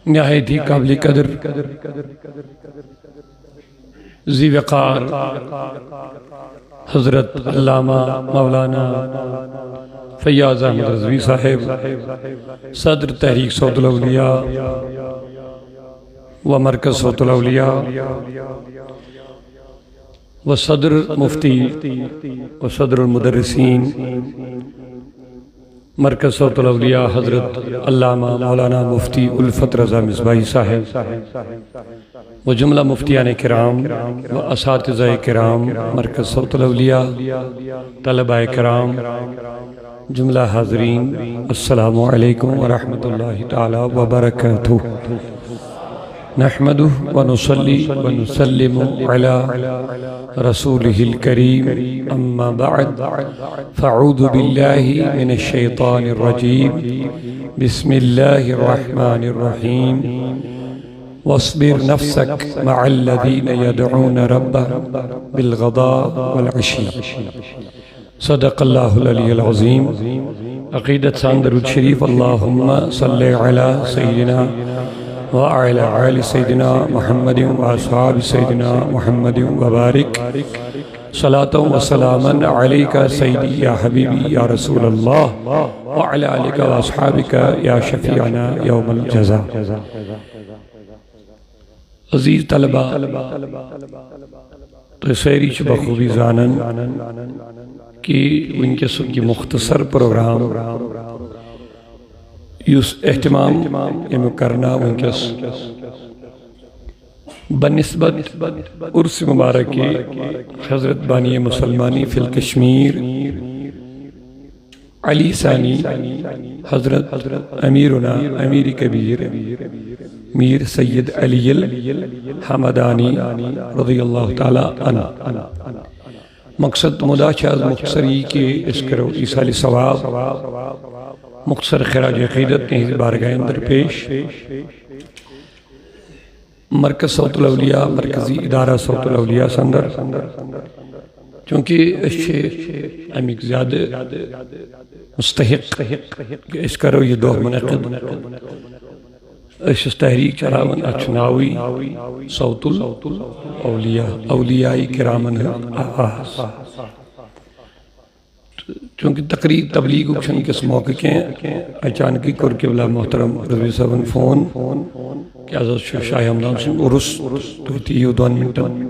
نہایت ہی قابل قدر ذی وقار حضرت علامہ مولانا فیاض احمد رضوی صاحب صدر تحریک صوت الاولیاء و مرکز صوت الاولیاء و صدر مفتی و صدر المدرسین مرکز صوت الاولیاء حضرت علامہ مولانا مفتی الفت رضا مصباحی صاحب و جملہ مفتیان کرام و اساتذہ کرام مرکز صوت الاولیاء طلبہ کرام جملہ حاضرین السلام علیکم ورحمۃ اللہ تعالی وبرکاتہ نحمده ونصلي ونسلم على رسوله الكريم أما بعد فاعوذ بالله من الشيطان الرجيم بسم الله الرحمن الرحيم واصبر نفسك مع الذين يدعون ربهم بالغداة والعشي صدق الله العلي العظيم عقیدت ساندرود شریف اللهم صل على سيدنا وعلى آل سيدنا محمد وأصحاب سيدنا محمد وبارك صلاة وسلاما عليك سيدي يا حبيبي يا رسول الله وعلى آلك وأصحابك يا شفيعنا يوم الجزاء عزیز طلبہ تو سیری چھ بخوبی زانن کہ ونکس کی مختصر پروگرام یس اہتمام یمو کرنا ونکس بنسبت عرس مبارک حضرت بانی مسلمانی فی الکشمیر علی ثانی حضرت امیرنا امیر کبیر میر سید علی الحمدانی رضی اللہ تعالی عنہ مقصد مداچ از مختصری کے اس کرو ایسالی ثواب مختصر خراج عقیدت کے بارگاہ اندر پیش مرکز صوت الاولیاء مرکزی ادارہ صوت الاولیاء سندر چونکہ امیک زیادہ مستحق اس کرو یہ دو منعقد اس تحریک چلاون اچناوی صوت الاولیاء اولیاء کرامن آہاس چونکہ تقریر تبلیغ اکشن کس موقع کے اچانکی کر قبلہ محترم رضوی صاحب فون کہ حضرت شاہ حمدان سن عرس توتی یو 2 منٹن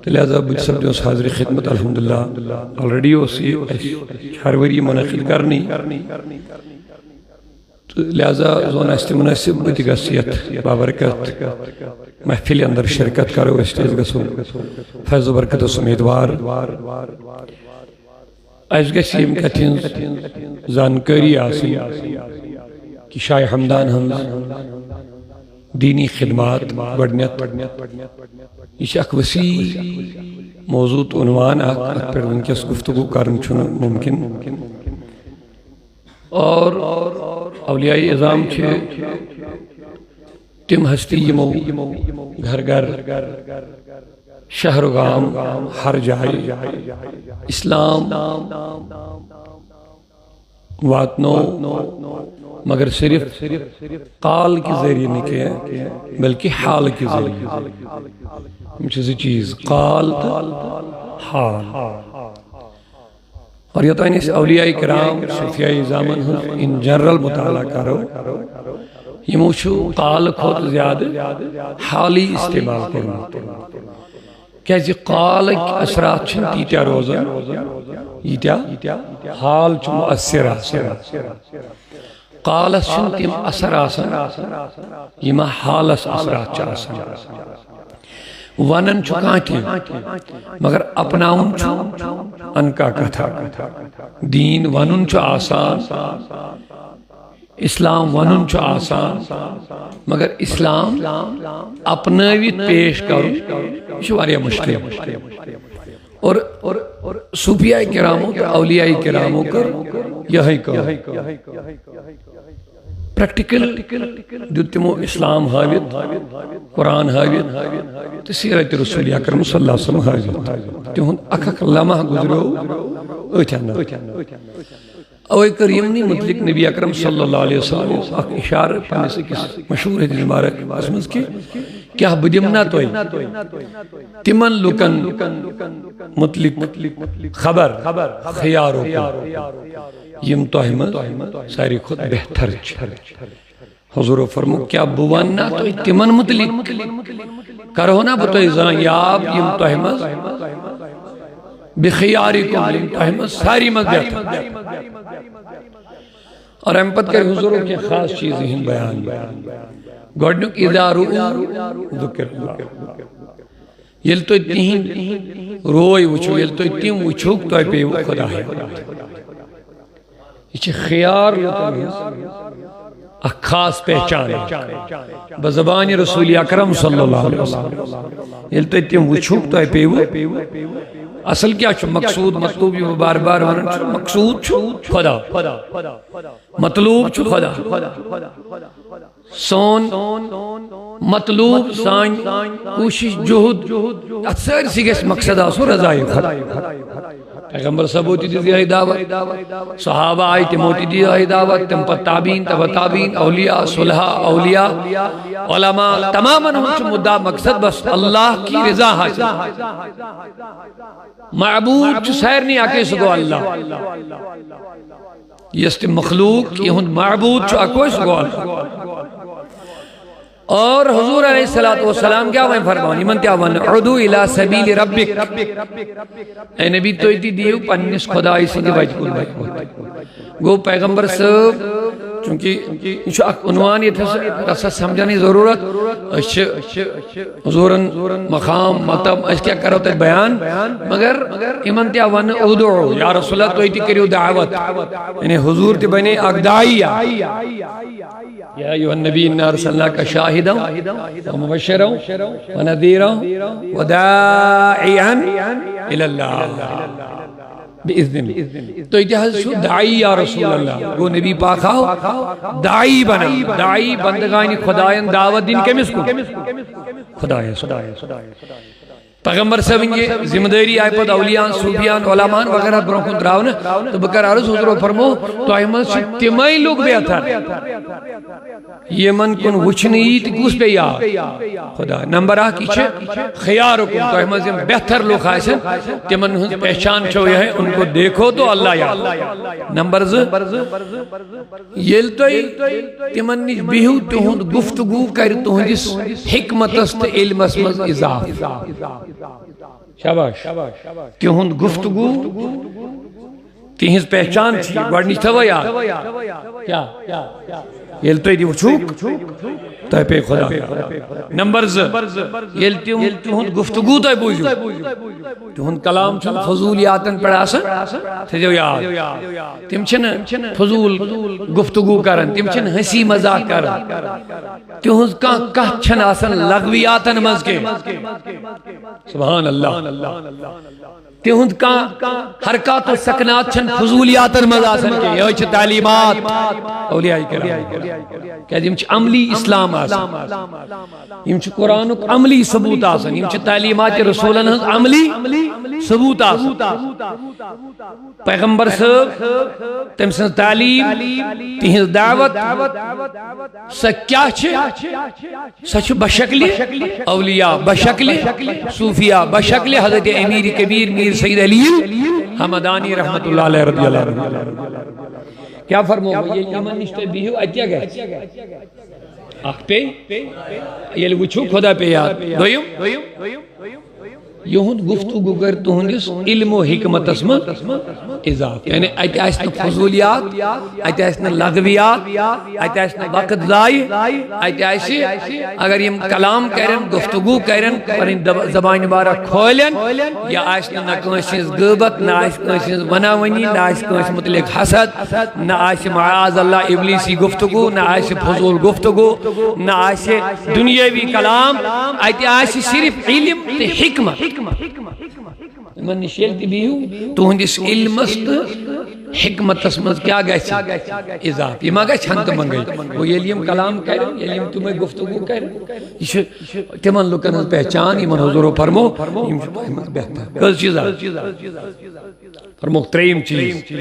تو لہذا بجھ سب جو حاضر خدمت الحمدللہ آلریڈی اسی ہر وری منعقد کرنی لہذا زون است مناسب بودی گسیت بابرکت محفل اندر شرکت کرو اسٹیج گسو فیض و برکت سمیدوار اس گسیم کتن زانکاری آسی کہ شاہ حمدان ہم دینی خدمات بڑھنیت یہ اک وسیع موضوع عنوان اک پر ونکس گفتگو کرن چھن ممکن اور اولیاء اعظام چھے تم ہستی یمو گھر گھر شہر و گام ہر جائے اسلام واتنو مگر صرف قال کی ذریعے نکے بلکہ حال کی ذریعے مجھے چیز قال حال اور یہ تانی سے اولیاء کرام صوفیاء اعظامن ان جنرل مطالعہ کرو یہ موچو قال خود زیادہ حالی استعمال کرو کیازِ قال اثرات چھن تیتیا روزن یہ حال چھ مؤثر قالس چھن تم اثر آسن یہ حالس اثرات چھ آسن ونن چھو کانٹی مگر اپناؤن چھو انکا کتھا دین ونن چھو آسان اسلام ونن چھو آسان مگر اسلام اپناویت پیش کرو شواریا مشکل اور صوفیاء کراموں کا اولیاء کراموں کر یہی کرو پریکٹیکل جو تمو اسلام حاویت قرآن حاویت تو سیرت رسول اکرم صلی اللہ علیہ وسلم حاویت تیہن اکھک لمحہ گزرو اتھانا اوے کریمنی مطلق نبی اکرم صلی اللہ علیہ وسلم اک اشارہ پنس کس مشہور حدیث مبارک اسمز کی کیا بدمنا توئی تمن لکن مطلق خبر خیارو یم توہمت ساری خود بہتر حضور فرمو کیا بواننا توئی تمن مطلق کرو نا بتوئی زان یاب یم توہمت بخیارکم یم توہمت ساری مز بہتر اور ہم پت کر حضوروں کی خاص چیزیں ہیں بیان گوڑنک اذا رؤو ذکر اللہ یل تو اتنی روئی وچھو یل تو اتنی وچھوک تو پہ خدا ہے یہ خیار اک خاص پہچان بزبان رسول اکرم صلی اللہ علیہ وسلم یل تو اتنی وچھوک تو پہ اصل کیا چھو مقصود مطلوب یہ بار بار ونن چھو مقصود چھو خدا مطلوب چھو خدا سون مطلوب سان کوشش جہد اکثر سی گیس مقصد آسو رضائی خدا پیغمبر صاحب ہوتی دی آئی دعوت صحابہ آئی تموتی دی آئی دعوت تم پر تابین تب تابین اولیاء صلحہ اولیاء علماء تماما ہم مدعا مقصد بس اللہ کی رضا حاصل معبود چو سیر نہیں آکے سگو اللہ یہ مخلوق یہ معبود چو آکے سگو اللہ اور حضور علیہ السلام کیا وہیں فرمانی من کیا وہاں عدو الى سبیل ربک اے نبی تو ایتی دیو پنیس خدای سے دی بجکل گو پیغمبر صاحب چونکہ انشاء عنوان یہ تھا رسا سمجھانی ضرورت حضور مقام مطب اس کیا کرو تے بیان مگر ایمن تیا ون ادعو یا رسول اللہ تو ایتی کریو دعوت یعنی حضور تی بنے اگدائی یا ایوہ النبی انا ارسلناک شاہدا ومبشرا ونذیرا وداعیا الاللہ بإذن تو اتحاد شو داعی یا رسول اللہ وہ نبی پاک آؤ داعی بنا داعی بندگانی خدایان دعوت دین کمیس کو خدایان پیغمبر صاحب یہ ذمہ داری آئے پد اولیان صوفیان علمان وغیرہ برونکن دراؤن تو بکر عرض حضور و فرمو تو احمد سے تیمائی لوگ بیعتر یہ من کن وچنیت گوس پہ یا خدا نمبر آہ کیچھے خیارکم تو احمد سے بہتر لوگ خائصن تیمن پہچان چھو یہ ہے ان کو دیکھو تو اللہ یا نمبر یل توی تیمن نیچ بیہو تہند گفتگو کر تہندس حکمت است علم اسمز اضاف شاباش تہند گفتگو تہنز پہچان تھی گوڑنی تھا یا کیا یل تو دی وچھوک تو پہ خدا نمبر یل تہند گفتگو تو بوجھو تہند کلام چھن فضولیاتن پڑھا سن تھے جو یاد تم چھن فضول گفتگو کرن تم چھن ہنسی مزاق کرن تہند کہت چھن آسن لغویاتن مز کے سبحان اللہ تہند حرکات و سکنات چھن فضولیاتن مز آسن کے یہ چھ تعلیمات اولیاء کرام کہ یم چھ عملی اسلام آسن یم چھ قرآن عملی ثبوت آسن یم چھ تعلیمات رسولن عملی ثبوت آسن پیغمبر صاحب تم سن تعلیم تہنز دعوت سکیا سچ بشکل اولیاء بشکل صوفیاء بشکل حضرت امیر کبیر میر سید علی حمدانی رحمت اللہ علیہ رضی اللہ عنہ کیا فرمو یہ ایمان نشتے بیہو اتیا گئے آخ پہ یہ لگوچو خدا پہ یاد دویم یہند گفتگو کر تہندس علم و حکمت اسم اضاف یعنی ایت ایسن فضولیات ایت ایسن لغویات ایت ایسن وقت ضائی ایت ایسی اگر یم کلام کرن گفتگو کرن پرین زبان بارا کھولن یا ایسن نہ کنسیز غیبت نہ کنسیز وناونی نہ کنس متعلق حسد نہ ایس معاذ اللہ ابلیسی گفتگو نہ ایس فضول گفتگو نہ ایس دنیاوی کلام ایت ایسی صرف علم تے حکمت من نشیل تی بیہو تو ہندس علم است حکمت اسمت کیا گئے اضاف یہ ماں گئے چھنت منگئی وہ یہ لیم کلام کریں یہ لیم تمہیں گفتگو کریں یہ تمن لکن پہچان ایمن حضور فرمو بہتر کس چیز فرمو تریم چیز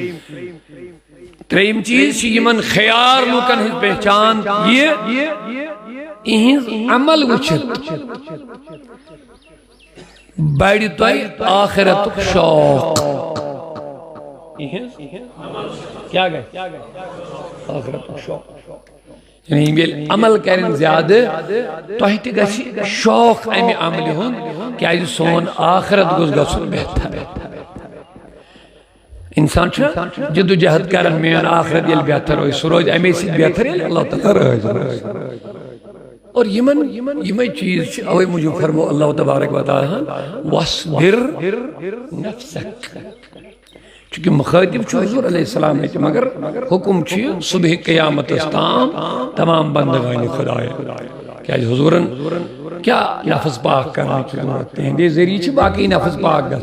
تریم چیز یمن خیار لوکن ہز پہچان یہ اہنز عمل وچھت بڑی توئی آخرت شوق کیا گئے آخرت شوق یعنی بیل عمل کرن زیادہ توہی تی گسی شوق امی عملی ہون کیا یہ سون آخرت گوز گسن بہتر انسان چھا جدو جہد کرن میں آخرت یل بہتر ہوئی سروج امی سی بہتر یل اللہ تعالی رہے اور یمن چیز چھا اوہ مجھے فرمو اللہ تبارک و تعالی وَاسْبِرْ نَفْسَكَ چونکہ مخاطب چھو حضور علیہ السلام ہے مگر حکم چھو صبح قیامت استام تمام بندگانی خدایا کیا حضورن کیا نفس پاک کرنے کی ضرورت ہیں دے ذریعے چھو باقی نفس پاک گا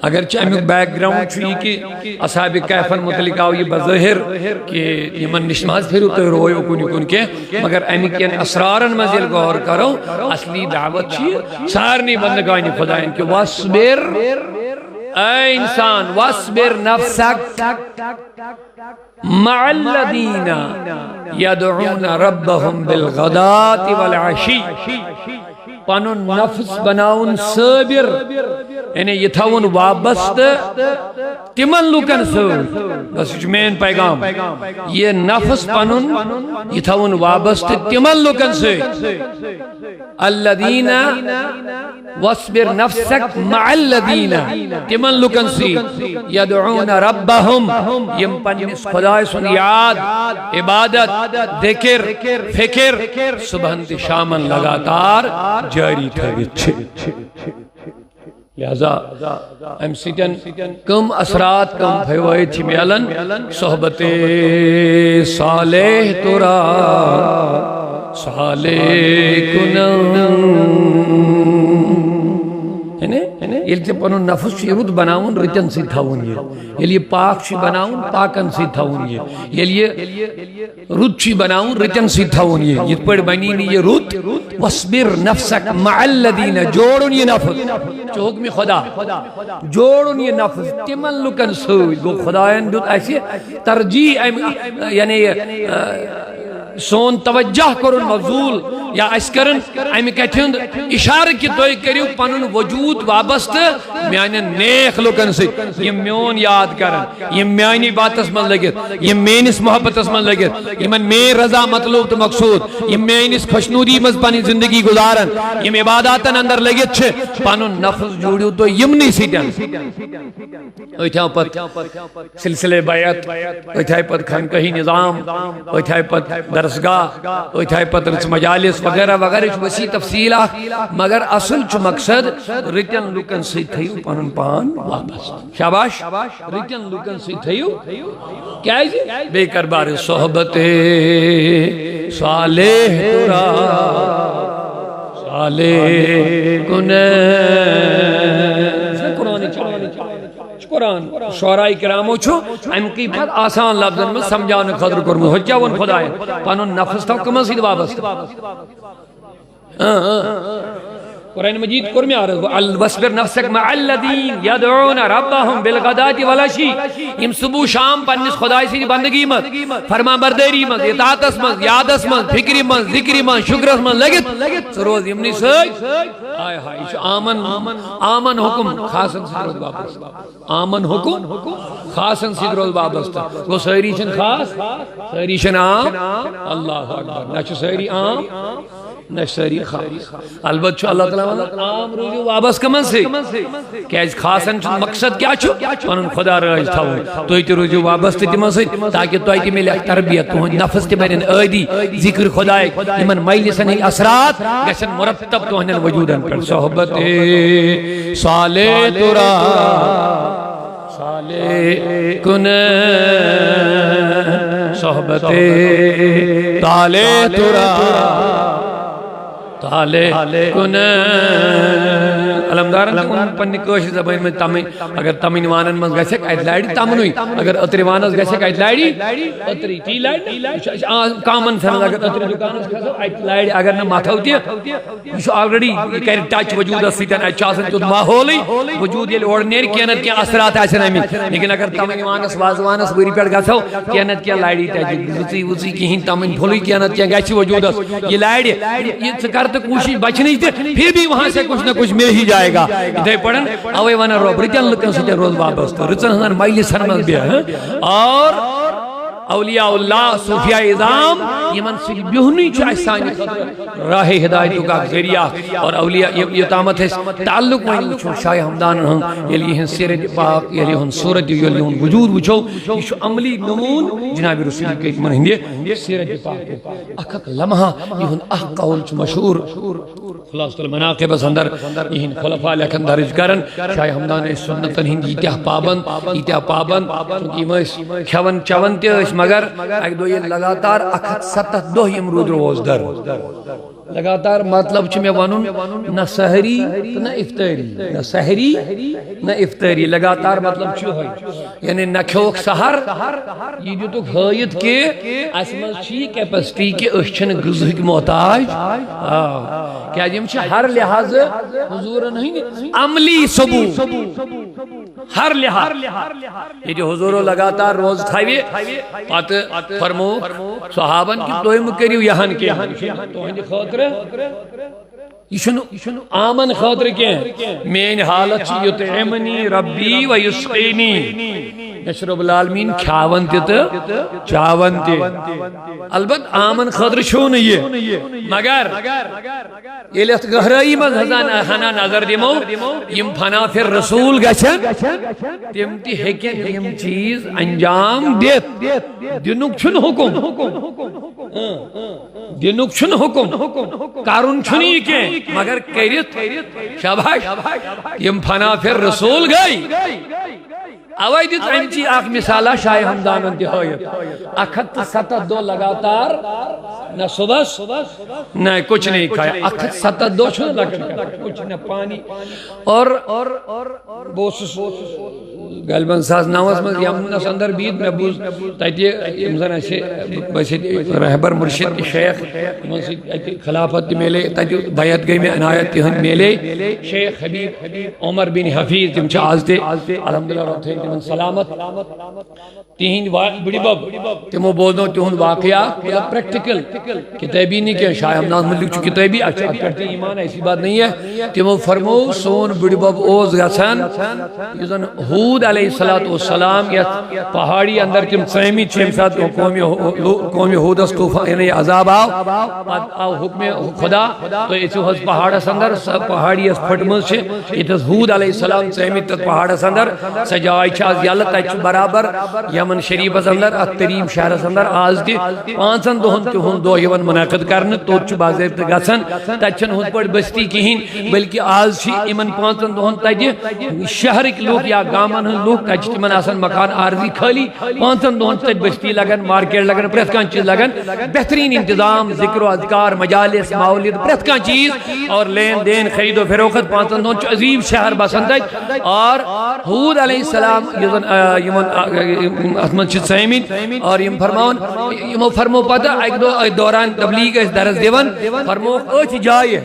اگرچہ امیک بیک گراؤنڈ چھو یہ کہ اصحاب کہفن متعلق آو یہ بظاہر کہ یمن نشماز پھر ہوتے روئے کن کے مگر امیک یعنی اسرارن مزیل غور کرو اصلی دعوت چھو سارنی بندگانی خدایان کہ وَاسْبِرْ اے انسان وَاسْبِرْ نَفْسَكَ مَعَ الَّذِينَ يَدْعُونَ رَبَّهُمْ بِالْغَدَاةِ وَالْعَشِيِّ پانون نفس بناون صابر یعنی یہ تھاون وابست تمن لوکن سر بس مین پیغام یہ نفس پانون یہ تھاون وابست تمن لوکن سر الذین واصبر نفسک مع الذین تمن لوکن سر یدعون ربهم یم پنس خدای سن یاد عبادت ذکر فکر صبح شامن لگاتار جاری تھا لہذا ام سیٹن کم اثرات کم فوائد تھی میلن صحبت صالح ترا صالح کنن یل تی پنن نفس چی رد بناون رتن سی تھاون یل یہ پاک چی بناون پاکن سی تھاون یل یہ رد چی بناون رتن سی تھاون یہ پڑ بنینی یہ رد وَاسْبِرْ نَفْسَكَ مَعَ الَّذِينَ جوڑن یہ نفس چو حکم خدا جوڑن یہ نفس تمن لکن سوئی گو خدایان دوت ایسی ترجیح یعنی سون توجہ کرن مفضول یا اس کرن امی کہتیند اشارہ کی توئی کریو پنن وجود وابست میانی نیک لکن سے یہ میون یاد کرن یہ میانی باتس من لگت یہ مینس محبتس من لگت یہ من مین رضا مطلوب تو مقصود یہ مینس خوشنودی مز پانی زندگی گزارن یہ عباداتن اندر لگت چھے پنن نفس جوڑیو تو یمنی سیٹن اوٹھاؤ پت سلسلے بیعت اوٹھائی پت خانقاہی نظام اوٹھائی پت درسگاہ اوٹھائی پت رچ مجالس وغیرہ وغیرہ وسیع تفصیل مگر اصل چھ مقصد رتن لکن سی تھیو پنن پان واپس شاباش رتن لکن سی تھیو کیا ہے بے کربار صحبت صالح ترا صالح قرآن شعراء کرامو چھو ام کی پت آسان لفظن میں سمجھانے خطر کرمو حجہ ون خدا ہے پانون نفس تھا کمان سید وابست قرآن مجید کرمی آرز وَاسْبِرْ نَفْسَكَ مَعَ الَّذِينَ يَدْعُونَ رَبَّهُمْ بِالْغَدَاةِ وَالْعَشِيِّ یم صبح شام پنس خدای سی بندگی مت فرما برداری مت اطاعت مت یادس مت فکری مت ذکری مت شکر مت لگت روز یمنی سچ ہائے ہائے آمن حکم خاصن سید روز وابست آمن حکم خاصن سید روز وابست وہ سہری شن خاص سہری شن عام اللہ اکبر نہ سہری عام نہ سہری خاص البت چھو اللہ تعالیٰ عام روزی وابست کمن سے کیا اس خاصن چھو مقصد کیا چھو پنن خدا رائج تھاو تو ایتی روزی وابست تیمان سے تاکہ تو ایتی ملے تربیت تو نفس تیمان آدی ذکر خدای ایمان مجلسن اثرات گشن مرتب تو ہنن وجودن پر صحبت صالح ترا صالح کن صحبت طالع ترا طالع کن علمدارن تم پنہ کٲشِر زبان میں تمن اگر تمن وانن من گژھک ات لڑِ تمنُے اگر اترِ وانس گژھک ات لڑِ اتری تی لڑِ کامن سینس اگر اترِ دکانس کھسو ات لڑِ اگر نہ متھو تہِ یہ آلریڈی کر ٹچ وجودس سۭتۍ اتہِ چھُ آسان تیُتھ ماحولٕے وجود ییٚلہِ اورٕ نیرِ کینٛہہ نتہٕ کینٛہہ اثرات آسن آمٕتۍ لیکن اگر تمن وانس وازوانس ؤری پٮ۪ٹھ گژھو کینٛہہ نتہٕ کینٛہہ لڑِ تتہِ وٕژٕے وٕژٕے کِہیٖنۍ تمن پھُلٕے کینٛہہ نتہٕ کینٛہہ گژھِ وجودس یہ لڑِ یہ ژٕ کر تہٕ کوٗشش بچنٕچ تہِ پھر بھی وہاں سے کچھ نہ کچھ مل ہی جائے گا اتھے پڑھن اوے ونان رۄب رٕتٮ۪ن لُکن سۭتۍ روز وابستہٕ رٕژن ہٕنٛدٮ۪ن مجلسن منٛز بیٚہہ اور اولیاء اللہ صوفیاء اعظام یمن سۭتۍ بِہنُے چھُ اَسہِ سانہِ خٲطرٕ راہ ہدایتُک اکھ ذریعہ اور اولیاء یوتامتھ أسۍ تعلق وۄنۍ وٕچھو شاہ ہمدانن ہُنٛد ییٚلہِ یِہنٛز سیرت پاک ییٚلہِ یِہُنٛد صوٗرت ییٚلہِ یِہُنٛد وجوٗد وٕچھو یہِ چھُ عملی نموٗن جناب رسول کریٖمن ہٕنٛدِ سیرت پاک اکھ اکھ لمحہ یِہُنٛد اکھ قول چھُ مشہوٗر خلاصۃ المناقبس اندر یِہنٛدۍ خلفاء لیکھن درج کران شاہ ہمدان ٲسۍ سنتن ہٕنٛدۍ ییٖتیاہ پابند چوٗنٛکہِ یِم ٲسۍ کھٮ۪وان چٮ۪وان تہِ ٲسۍ مگر اکہ دۄہ ییٚلہِ لگاتار 107 دۄہ یِم روٗدۍ روزدر لگاتار مطلب چھُ مےٚ ونُن نہ سحری تہٕ نہ افطٲری نہ سحری نہ افطٲری لگاتار مطلب چھُ یِہوٚے یعنی نہ کھیوٚوُکھ سحر یہِ دِتُکھ ہٲیِتھ کہِ اَسہِ منٛز چھِ یہِ کیپیسٹی کہِ أسۍ چھِنہٕ غذہٕکۍ محتاج کیازِ یِم چھِ ہر لحاظہٕ حضوٗرن ہٕنٛدۍ عملی ثبوٗت ہر لحاظ ییٚتہِ حضوٗرو لگاتار روز تھاوِ پتہٕ فرمووُکھ صحابن کہِ تُہۍ مہٕ کٔرِو یہن کینٛہہ تُہنٛدِ خٲطرٕ یہ چھُنہٕ آمن خٲطرٕ کینٛہہ میٲنۍ حالت چھِ یُطعمنی ربی و یسقینی مےٚ چھُ رۄب العالمیٖن کھیاون تہِ تہٕ چاون تہِ البتہ آمن خٲطرٕ چھُو نہٕ یہِ مگر ییٚلہِ اتھ گہرٲیی منٛز ہنا نظر دِمو یِم فنا فِر رسوٗل گژھن تِم تہِ ہیٚکن یِم چیٖز انجام دِتھ دِنُک چھُنہٕ حُکُم دِنُک چھُنہٕ حُکُم کرُن چھُنہٕ یہِ کینٛہہ مگر کٔرِتھ شاباش یِم فنا فِر رسوٗل گٔے اوے دِژ امچی اکھ مثالہ شاہ ہمدانن تہِ ہٲیِتھ 107 دۄہ لگاتار نہ صبحس نہ کچھ نہیں کھایا 107 دۄہ چھُنہٕ لگان کچھ نہ پانی اور بہٕ اوسُس غالباً 2009 منٛز یمنس اندر بِہِتھ مےٚ بوٗز تتہِ یِم زن اسہِ بہٕ ٲسۍ رہبر مرشد شیخ یِمن سۭتۍ اتہِ خلافت تہِ میلے تتہِ بیعت گٔے مےٚ عنایت تِہنٛدۍ میلے شیخ حبیب عمر بن حفیظ تِم چھِ آز تہِ الحمدللہ رۄب تھٲیِن تِمن سلامت تِہنٛدۍ بٕڈِ بب تِمو بوزنو تِہُنٛد واقعہ مطلب پریکٹیکل کتابی نہٕ کینٛہہ شاہ ہمدان مُتعلق چھُ کتابی اتھ پٮ۪ٹھ تہِ ایمان ایسی بات نہیں ہے تِمو فرموو سون بٕڈِ بب اوس گژھان یُس زن ہوٗد علیہ الصلوۃ والسلام یتھ پہاڑی اندر تِم ژٲمٕتۍ چھِ ییٚمہِ ساتہٕ قومِ ہوٗدس طوٗفان یعنی عذاب آو پتہٕ آو حُکمِ خدا تُہۍ أژِو حظ پہاڑس اندر سۄ پہاڑی یۄس پھٔٹمٕژ چھِ ییٚتہِ حظ ہوٗد علیہ السلام ژٲمٕتۍ تتھ پہاڑس اندر سۄ جاے چھِ آز یلہٕ تتہِ چھُ برابر یمن شریفس اندر اتھ تریٖم شہرس اندر آز تہِ 5 دۄہن تِہُنٛد دۄہ یِوان منعقد کرنہٕ توٚت چھُ باضٲبطہٕ گژھان تتہِ چھنہٕ ہُتھ پٲٹھۍ بستی کِہیٖنۍ بلکہِ آز چھِ یِمن 5 دۄہن تتہِ شہرٕکۍ لُکھ یا گامن ہٕنٛدۍ لُکھ تتہِ چھِ تِمن آسان مکان عارضی خٲلی 5 دۄہن چھِ تتہِ بستی لگان مارکیٹ لگان پرٛٮ۪تھ کانٛہہ چیٖز لگان بہتریٖن انتظام ذکر و اذکار مجالس مولد پرٛٮ۪تھ کانٛہہ چیٖز اور لین دین خرید و فروخت 5 دۄہن چھُ عظیٖم شہر بسان تتہِ اور ہوٗد علیہ السلام یُس زن یِمن اتھ منٛز چھِ ژٲمٕتۍ اور یِم فرماوان یِمو فرمو پتہٕ اکہِ دۄہ دوران تبلیغ ٲسۍ درس دِوان فرمووُکھ أتھۍ جایہِ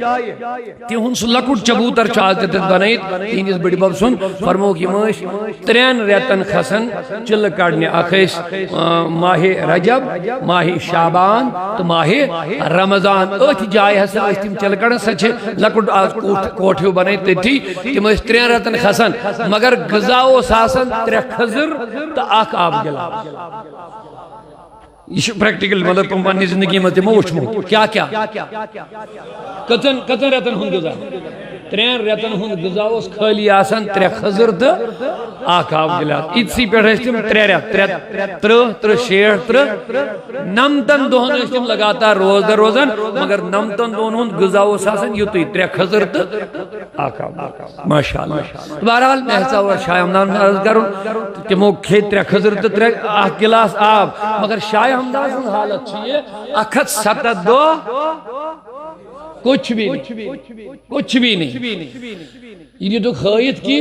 تِہُنٛد سُہ لۄکُٹ چبوٗتر چھُ آز تہِ تتہِ بنٲیِتھ تِہنٛدِس بٕڈِ بب سُنٛد فرمووُکھ یِم ٲسۍ 3 رٮ۪تن کھسان چِلہٕ کڑنہِ اکھ ٲسۍ ماہِ رجب ماہِ شعبان تہٕ ماہِ رمضان أتھۍ جایہِ ہسا ٲسۍ تِم چِلہٕ کڑان سۄ چھِ لۄکُٹ آز کوٹھ ہیوٗ بنٲیِتھ تٔتھی تِم ٲسۍ 3 رٮ۪تن کھسان مگر غذا اوس آسان 3 کھٔزٕر تہٕ 1 آبہٕ گِلاس یہ چھُ پریکٹیکل مطلب تِم پننہِ زندگی منٛز تِمو وٕچھمُت کیٛاہ کٔژن رٮ۪تن ہُنٛد غذا 3 رٮ۪تن ہُنٛد غذا اوس خٲلی آسان 3 کھٔزٕر تہٕ 1 آبہٕ گِلاس یِتسٕے پٮ۪ٹھ ٲسۍ تِم 3 رٮ۪تھ 30 60 90 دۄہن ٲسۍ تِم لگاتار روزدر روزان مگر 90 دۄہن ہُنٛد غذا اوس آسان یُتُے 3 کھٔزٕر تہٕ 1 آب ماشاء اللہ بہرحال مےٚ ہسا اوس شاہ ہمدان عرض کرُن تِمو کھیٚتۍ 3 کھٔزٕر تہٕ 1 گِلاس آب مگر شاہ ہمدان سٕنٛز حالت چھِ یہِ 107 دۄہ کچھ بھی نہیں یہ تو خواہد کی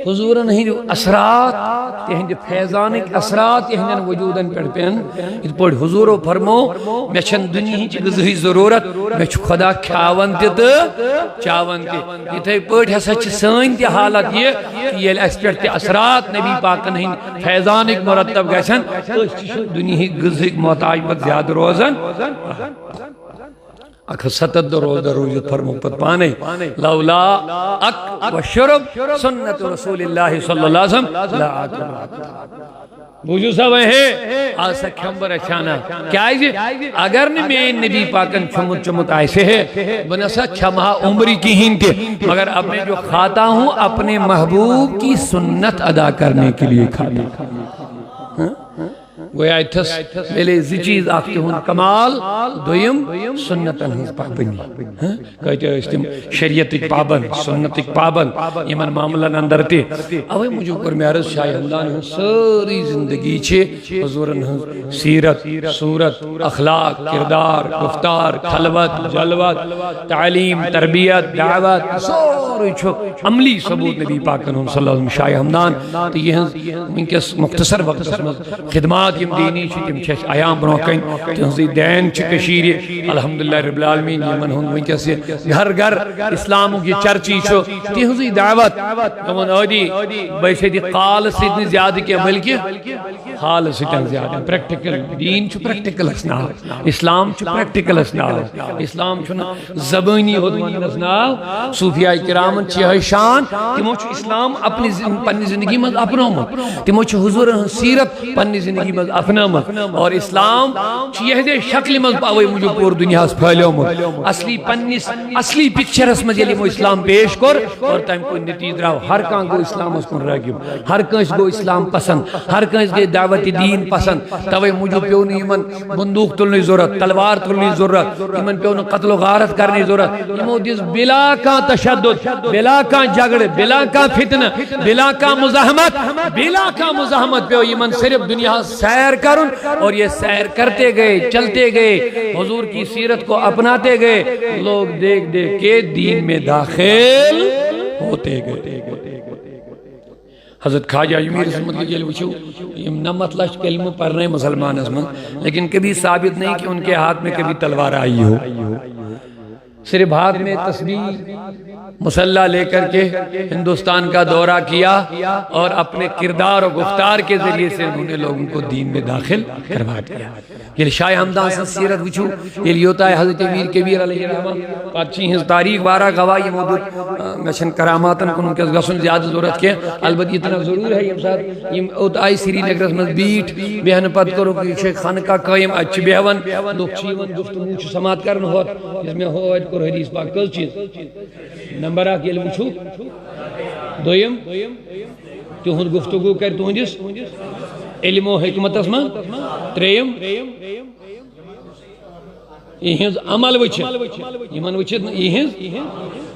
حضورن ہند اثرات تہند فیضانک اثرات تہندن وجودن پہ پین یہ پہ حضورو فرمو میں چھن دنیا چی غذائی ضرورت میں چھ خدا کھاون تہ تو چاون تہ اتھے پہ ہسا چھ سن تہ حالت یہ کہ یہ اس پہ اثرات نبی پاکن ہند فیضانک مرتب گھن دنیا غذائی محتاج پہ زیادہ روزن اکھ 70 روزہ روزت فرمو پت پانے لولا اک و شرب سنت رسول اللہ صلی اللہ علیہ وسلم لا آتم بوجھو سا ہے آسا کھمبر اچھانا کیا ہے اگر میں نبی پاکن چمت ایسے ہے بناسا چھمہا عمری کی ہنتے مگر اب میں جو کھاتا ہوں اپنے محبوب کی سنت ادا کرنے کے لیے کھاتا ہوں گویا اتھس میلے زی چیز آفتے ہون کمال دویم سنتن ہنس پابندی کہتے ہیں شریعت پابند سنت پابند یمن معاملن اندر تے اوے مجھو پر میارز شاہ ہمدان ہن ساری زندگی چھے حضورن ہن سیرت صورت اخلاق کردار گفتار خلوت جلوت تعلیم تربیت دعوت سوری چھو عملی ثبوت نبی پاکن ہن صلی اللہ علیہ وسلم شاہ ہمدان تو یہ ہن انکس مختصر وقت خدمات یم دینی چھ تم چھ ایام برونکن تہذی دین چھ کشیری الحمدللہ رب العالمین یمن ہن ونکس گھر گھر اسلام کی چرچی چھ تہذی دعوت تمن ادی بیشدی قال سید زیادہ کے بلکہ حال سٹن زیادہ پریکٹیکل دین چھ پریکٹیکل اسنا اسلام چھ پریکٹیکل اسنا اسلام چھ زبانی ہودن اسنا صوفیاء کرام چھ شان تمو چھ اسلام اپنی پنی زندگی میں اپنومت تمو چھ حضور سیرت پنی زندگی میں اپنامت اور اسلام یہ دے شکل مز پاوے مجھے پور دنیا اس پھیلیومت اصلی پنیس اصلی پکچرس مز یلی مو اسلام پیش کر اور تم کو نتیج راو ہر کان گو اسلام اس کن راگیو ہر کانس گو اسلام پسند ہر کانس گو دعوت دین پسند توے مجھے پیونی یمن بندوق تلنی ضرورت تلوار تلنی ضرورت یمن پیونی قتل و غارت کرنی ضرورت یمو دیس بلا کان تشدد بلا کان جھگڑ بلا کان فتنہ بلا کان مزاحمت پیو یمن صرف دنیا سیر کرن اور یہ سیر کرتے گئے چلتے گئے حضور کی سیرت کو اپناتے گئے لوگ دیکھ دیکھ کے دین میں داخل ہوتے گئے حضرت خواجہ امیر سمت کے جل وچھو یہ نمت لش کلمہ پڑھنے مسلمان اسمن لیکن کبھی ثابت نہیں کہ ان کے ہاتھ میں کبھی تلوار آئی ہو صرف ہاتھ میں تسبیح مسلح لے کر کے ہندوستان کا دورہ کیا اور اپنے کردار و گفتار کے ذریعے سے انہوں نے لوگوں کو دین میں داخل کروا دیا یہ شاہ ہمدان سے سیرت وچھو یہ لیوتا ہے حضرت امیر کبیر علیہ الرحمہ پاچی ہز تاریخ بارہ گواہی موجود مشن کراماتن کنوں کے گسن زیادہ ضرورت کے البتہ اتنا ضرور ہے یہ ساتھ یہ اوتائی سری نگرس میں بیٹ بہن پت کرو کہ شیخ خانقاہ قائم اچھ بیہون لوگ چیون گفتگو چھ سماعت کرن ہوت اس میں ہوت کر حدیث پاک کل چیز نمبر آکھ علم چھو دویم تہند گفتگو کر تہندس علم و حکمت اسما تریم یہنز عمل وچھت یمن وچھت یہنز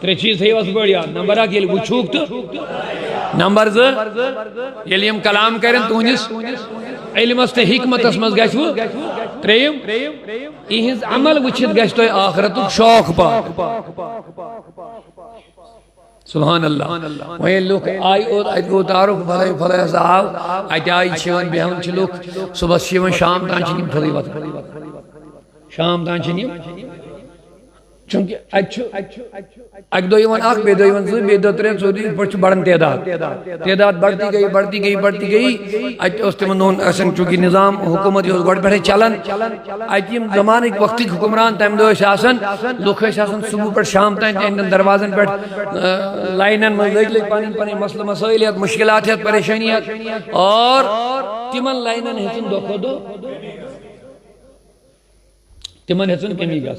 ترے چیز ہے اس بڑیا نمبر آکھ علم وچھوک تو نمبر ز علم کلام کرن تہندس علم است حکمت اسمز گژھو تریم یہنز عمل وچھت گژھ تو آخرت شوق پاک سبحان اللہ وہیں لوگ آئی اور آئی کو تارو فلائی صاحب آئی آئی چھوان بیہن چھ لوگ صبح چھوان شام تان چھنیم فلائی وقت شام تان چھنیم چونکہ اک دو یوان آخ بے دو یوان سوئی بے دو ترین سوئی پرچ بڑھن تعداد بڑھتی گئی اچھ اس تمنون احسن چونکہ نظام حکومت یہ گوڑ بیٹھے چلن اچھ یم زمان ایک وقتی حکمران تیم دو شاسن لوگ شاسن صبح پر شام تین تین دروازن پر لائنن مزدگ لگ پانی مسئلہ مسائلیت مشکلاتیت پریشانیت اور تمن لائنن حسن دو خودو تمن حسن کمی گا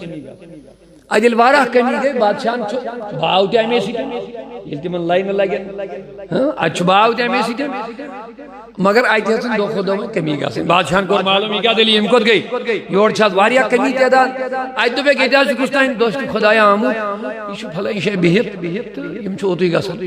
اجل وارہ کمی گئے بادشاہن چھو باؤ تے ہمیں سیٹھیں یہ تمن لائن لگے اچھو باؤ تے ہمیں سیٹھیں مگر آئیتے حسن دو خودوں میں کمی گا بادشاہن کو معلوم ہی کیا دلی امکت گئی یور چھاز واریہ کمی تعداد آئیت دو پہ کہتے ہیں کچھ دوست خدایا آمو یہ پھلا یہ بہت یم چھو ہوتی گا سر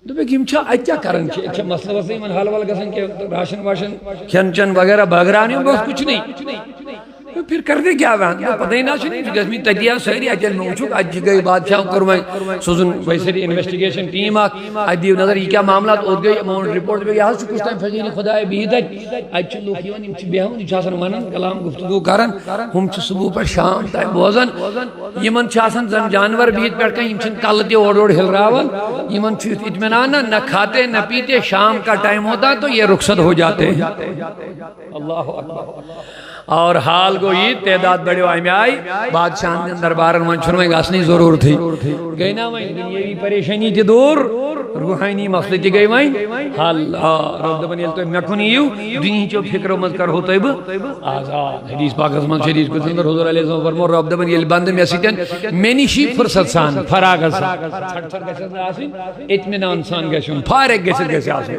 دو پہ یم چھا آئیت کیا کرن چھے مسئلہ وسیع من حال والا گسن کہ راشن واشن کھن چن وغیرہ بغرانی بہت کچھ نہیں پھر کرتے کیا پتہ ہی نہ گھمی تدیا ساری اچھا میں وچھو اج گئی بادشاہ کرو سوزن ویسے انویسٹیگیشن ٹیم اج دیو نظر یہ کیا معاملات اوت گئی اماؤنٹ رپورٹ گئی یہ کچھ ٹائم فضیل خدا بہت اچھے لوگ بیہن یہ ونان کلام گفتگو کران ہم صبح پہ شام تک بوزان یمن زن جانور بہت پہ کہیں کل تہ اوڑ اوڑ ہلراون یمن اطمینان نہ کھاتے نہ پیتے شام کا ٹائم ہوتا تو یہ رخصت ہو جاتے ہیں اللہ اکبر اور حال کو یہ تعداد بڑے آئی آئی بادشاہ دربارن من چھنویں گاسنی ضرور تھی گئی نا وہیں دنیاوی پریشانی تھی دور روحانی مسئلے تھی گئی وہیں حال رب دبن یل تو مکن یو دنیا چو فکر و مذکر ہوتا ہے آزاد حدیث پاک اسمان شریف کو سنگر حضور علیہ السلام فرمو رب دبن یل بند میں سیتن مینی شی فرصت سان فراغ سان چھٹ چھٹ گشت آسین اطمینان سان گشن فارغ گشت آسین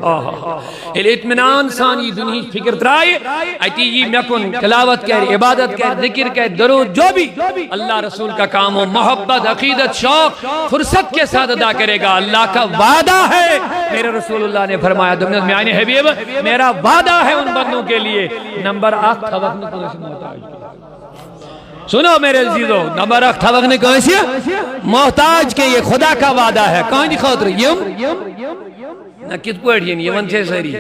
اطمینان سان یہ دنیا فکر ترائے ایتی یہ مکن تلاوت کر عبادت کر ذکر کر درود جو بھی اللہ رسول کا کام ہو محبت عقیدت شوق فرصت کے ساتھ ادا کرے گا اللہ کا وعدہ ہے میرے رسول اللہ نے فرمایا دمنت میں آئین حبیب میرا وعدہ ہے ان بندوں کے لیے نمبر 8 تھوق نے کون سے محتاج سنو میرے عزیزو نمبر 8 تھوق نے کون سے محتاج کے یہ خدا کا وعدہ ہے کون دی خاطر نہ کت پڑھ یہ من سے سری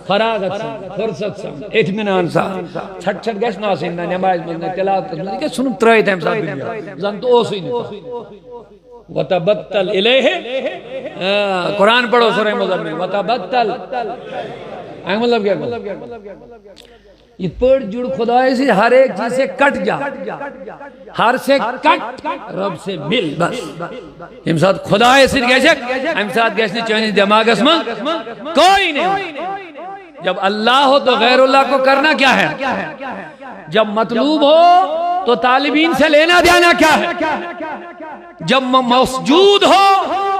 فراغت سان فرصت سان اطمینان سان چھٹ چھٹ گیس ناسین نہ نماز میں تلاوت میں کہ سن ترائے تھے صاحب دنیا زن تو اوسے نہیں وتبتل الیہ قرآن پڑھو سورہ مزمل وتبتل مطلب کیا یہ پڑھ جڑ خدای سے ہر ایک چیز سے کٹ جا ہر سے کٹ رب سے مل بس ہم ساتھ خدای سے گیسے ہم ساتھ گیسنے چاہیے دماغ اسما کوئی نہیں جب اللہ ہو تو غیر اللہ کو کرنا کیا ہے جب مطلوب ہو تو طالبین سے لینا دینا کیا ہے جب موجود ہو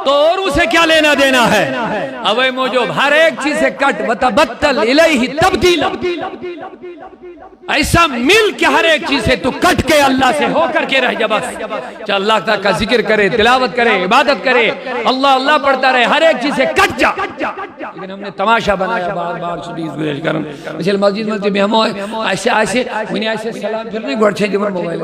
تو اور اسے کیا لینا دینا ہے اوے موجود ہر ایک چیز سے کٹ وتبتل الیہ تبدیلا ایسا مل کے ہر ایک چیز سے تو کٹ کے اللہ سے ہو کر کے رہ جا بس چاہے اللہ تعالیٰ کا ذکر کرے تلاوت کرے عبادت کرے اللہ اللہ پڑھتا رہے ہر ایک چیز سے کٹ جا لیکن ہم نے تماشا بنایا بار بار سٹیز گزش کرن مثل مسجد میں ہم ایسے منی ایسے سلام پھر نہیں گوڑ چھے جمعہ موبائل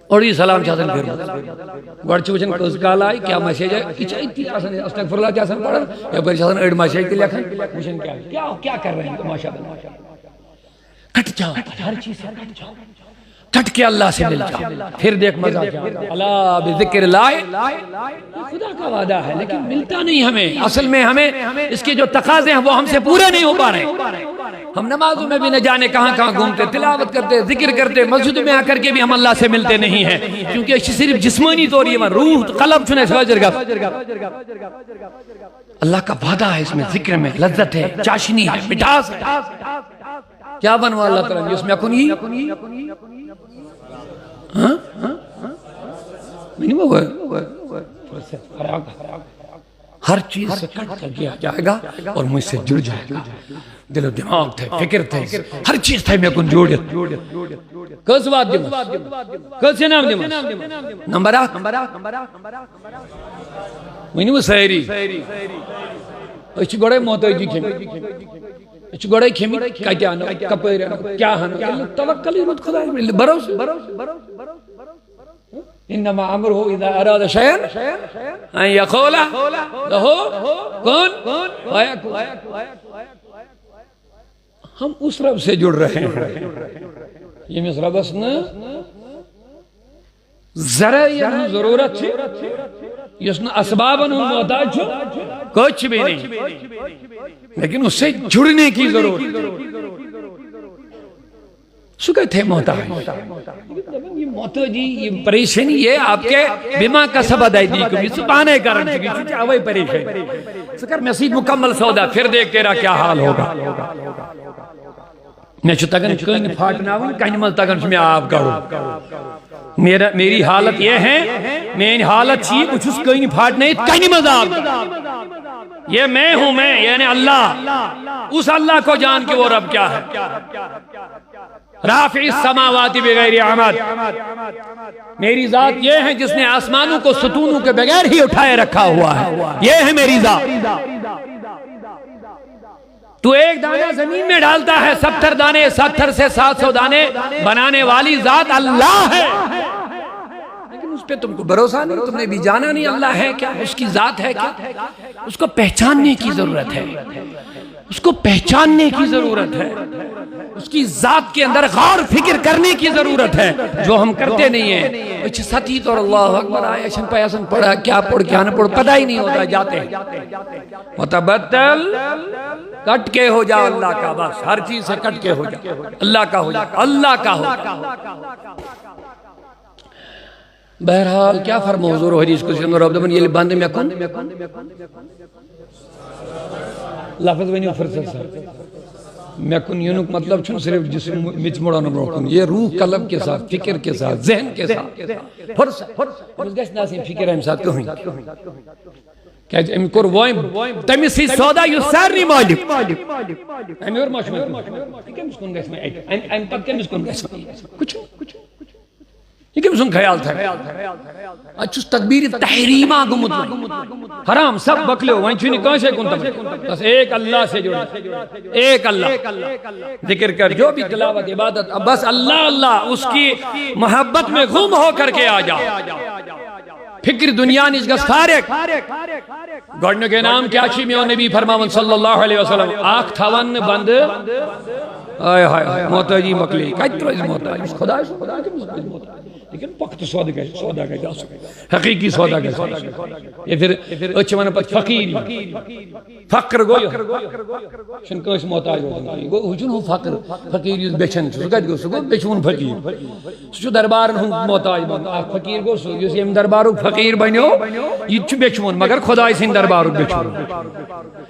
اور یہ سلام چاہتن پھر گوڑ چھے وچھن کس کال آئی کیا مسیج ہے کچھ ایتی آسان استغفر اللہ چاہتن پڑھن یا پھر چاہتن ایڈ مسیج کے لکھن وچھن کیا کر رہے ہیں تماشا بنایا کٹ جاؤ ہر چیز سے کٹ جاؤ کٹ کے اللہ سے مل جاؤ پھر دیکھ مزہ کیا اللہ بذکر اللہ خدا کا وعدہ ہے لیکن ملتا نہیں ہمیں اصل میں ہمیں اس کے جو تقاضے ہیں وہ ہم سے پورے نہیں ہو پا رہے ہم نمازوں میں بھی نہ جانے کہاں کہاں گھومتے تلاوت کرتے ذکر کرتے مسجد میں آ کر کے بھی ہم اللہ سے ملتے نہیں ہیں کیونکہ صرف جسمانی طور یہ روح قلب چنے اللہ کا وعدہ ہے اس میں ذکر میں لذت ہے چاشنی ہے مٹھاس ہے کیا بنوا اللہ تعالیٰ اس میں اکن ہی ہر چیز سے کٹ کر گیا جائے گا اور مجھ سے جڑ جائے گا دل و دماغ تھے فکر تھے ہر چیز تھے میں کن جوڑیت کس بات دیمس کس نام دیمس نمبر 8 مجھے وہ سہری اچھ گوڑے محتاجی کھیمی اچھ گوڑے کھیمی کیا آنا کپیر آنا کیا آنا توکلی رد خدا ہے بروس انما امره اذا اراد شيئا ان يقول له كن فيكون ہم اس رب سے جڑ رہے ہیں یہ مس ربس نے ذرا ضرورت ہے اس نے اسباباً محتاج چھو کچھ بھی نہیں لیکن اس سے جڑنے کی ضرورت سکے تھے محتاج یہ محتاجی یہ پریشانی یہ آپ کے بیمہ کا سبب ہے دی کبھی سپانے کرن چکی چکی آوائی پریشانی سکر مسیح مکمل سودا پھر دیکھ تیرا کیا حال ہوگا میں چھو تگن کہیں پھاٹنا ہوں کہیں مل تگن میں آپ کروں میری حالت یہ ہے میری حالت چیئے کچھ اس کہیں پھاٹنا ہے کہیں مل آپ یہ میں ہوں میں یعنی اللہ اس اللہ کو جان کے وہ رب کیا ہے رافع السماوات بغیر عمد میری ذات یہ ہے جس نے آسمانوں کو ستونوں کے بغیر ہی اٹھائے رکھا ہوا ہے یہ ہے میری ذات تو ایک دانہ زمین میں ڈالتا ہے 70 دانے 70 سے 700 دانے بنانے والی ذات اللہ ہے، لیکن اس پہ تم کو بھروسہ نہیں، تم نے بھی جانا نہیں اللہ ہے کیا، اس کی ذات ہے کیا، اس کو پہچاننے کی ضرورت ہے، اس کو پہچاننے کی ضرورت ہے، اس کی ذات کے اندر غور فکر کرنے کی ضرورت ہے، جو ہم کرتے نہیں ہیں۔ اچھا ساتھی تو اللہ اکبر آئے شن پیاسن پڑھا کیا پڑھ کیا نہ پڑھ پتہ ہی نہیں ہوتا، جاتے ہیں متبتل کٹ کے ہو جا اللہ کا، بس ہر چیز سے کٹ کے ہو جا اللہ کا، ہو جا اللہ کا ہو جا۔ بہرحال کیا فرمو حضور حدیث کو سنو رب دبن یہ بند میں کن لفظ ونیو فرصت سر میں کن یونک مطلب چھن صرف جسم مچ مڑانا بروکن، یہ روح قلب کے ساتھ، فکر کے ساتھ، ذہن کے ساتھ فرصت اس گیس ناسیم فکر ہم ساتھ کہیں کہ ام کور وائم تمیسی سودا یو سارنی مالک امی اور ماشمہ کم سکن گیس میں ایم پک کم سکن گیس میں کچھ یہ کم سن خیال تھا اچھوس تکبیر تحریمہ گمت حرام سب بکلے ہو وہیں چھوٹی کون سے کن تمہیں بس ایک اللہ سے جوڑا ایک اللہ ذکر کر جو بھی تلاوت عبادت بس اللہ اللہ اس کی محبت میں غم ہو کر کے آ جا فکر دنیا نیچ گس فارق گوڑنے کے نام کیا چھی میں نبی فرماون صلی اللہ علیہ وسلم آنکھ تھون بند آئے ہائے محتاجی مکلی کئی طرح محتاج خدا کے محتاج لیکن وقت سودا کا جا سکے حقیقی سودا کا یہ پھر اچھ مانا پت فقیری فقر گوئی شن کوئی محتاج ہو جن ہوں فقیر یوز بیچن سو گد گو سو گو بیچون فقیر سو دربارن ہوں محتاج بند فقیر گو سو یوز یم دربارو فقیر بنیو یہ چھ بیچون مگر خدای سین دربارو بیچون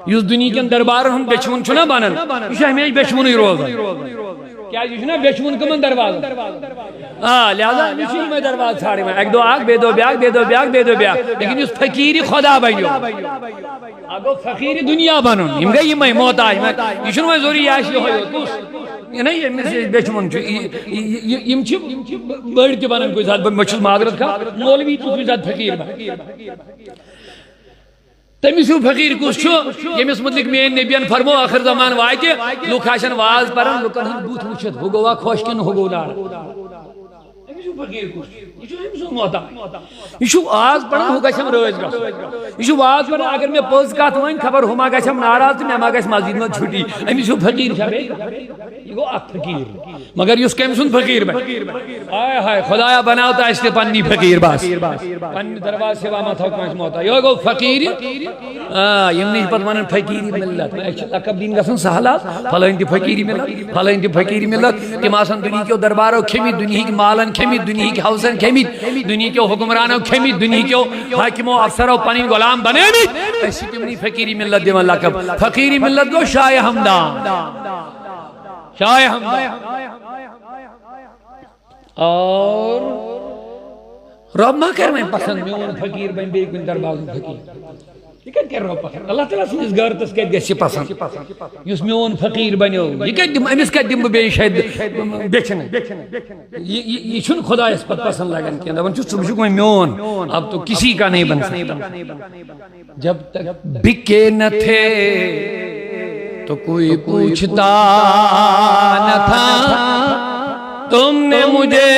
یوز دنیا کے دربارن ہوں بیچون چھنا بانن یہ ہمیش بیچون ہی روز کیا یہ چھنا بیچون کمن دربار لہذا نشی میں دربار چھاڑی میں ایک دو آگ بے دو بیاگ بے دو بیاگ بے دو بیاگ لیکن اس فقیری خدا بنیو اگو فقیری دنیا بنن یم گئی میں محتاج میں یہ چھنو میں زوری یاشی ہوئی ہوتوس یہ نہیں یہ میں سے بیچمون چھو یم چھ بڑھ کے بنن کوئی ذات مچھل معذرت کا مولوی تو کوئی ذات فقیر بن تمیسو فقیر کس چھو یمس مطلق میں نبیان فرمو آخر زمان وائی لوگ آشن واز پرن لوکن ہم بوت وچھت ہو گوا خوشکن ہو گو لار یہ آز پڑھا ہو گھم روز گھس یہ آز پڑھا اگر میں پوز کات ون خبر ہما گھم ناراض تو میں گھس مسجد میں چھٹی امس فقیر یہ گو اخ فقیر مگر اس کم سن فقیر ہائے ہائے خدایا بناو تا اس پنی فقیر بس پنی درواز سوا مت ہو کانس موتا یہ گو فقیر یم نہیں پتہ ونن فقیری ملت لقب دین گژھن سہلات فلان دی فقیری ملت فلان دی فقیری ملت تم آسان دنیا کے دربارو کھمی دنیا کی مالن کھمی دنیا کی حوثن کھمی دنیا کے حکمرانوں کھمی دنیا کے حاکموں افسروں پنی غلام بنے بھی ایسی تمنی فقیری ملت دیوان لقب فقیری ملت گو شاہ حمدان شاہ حمدان اور رب ما کر میں پسند میون فقیر بن بے کن دربازن فقیر یہ کت کر رہا پسند اللہ تعالیٰ سنس گھرتس کت گژھِ پسند یس میون فقیر بنیو یہ کت دم امس کت دم بے شاید بیچن یہ چھن خدا اس پت پسند لگن کیا دپان چھس ژٕ وٕچھُکھ میون اب تو کسی کا نہیں بن سکتا جب تک بکے نہ تھے تو کوئی پوچھتا نہ تھا تم نے مجھے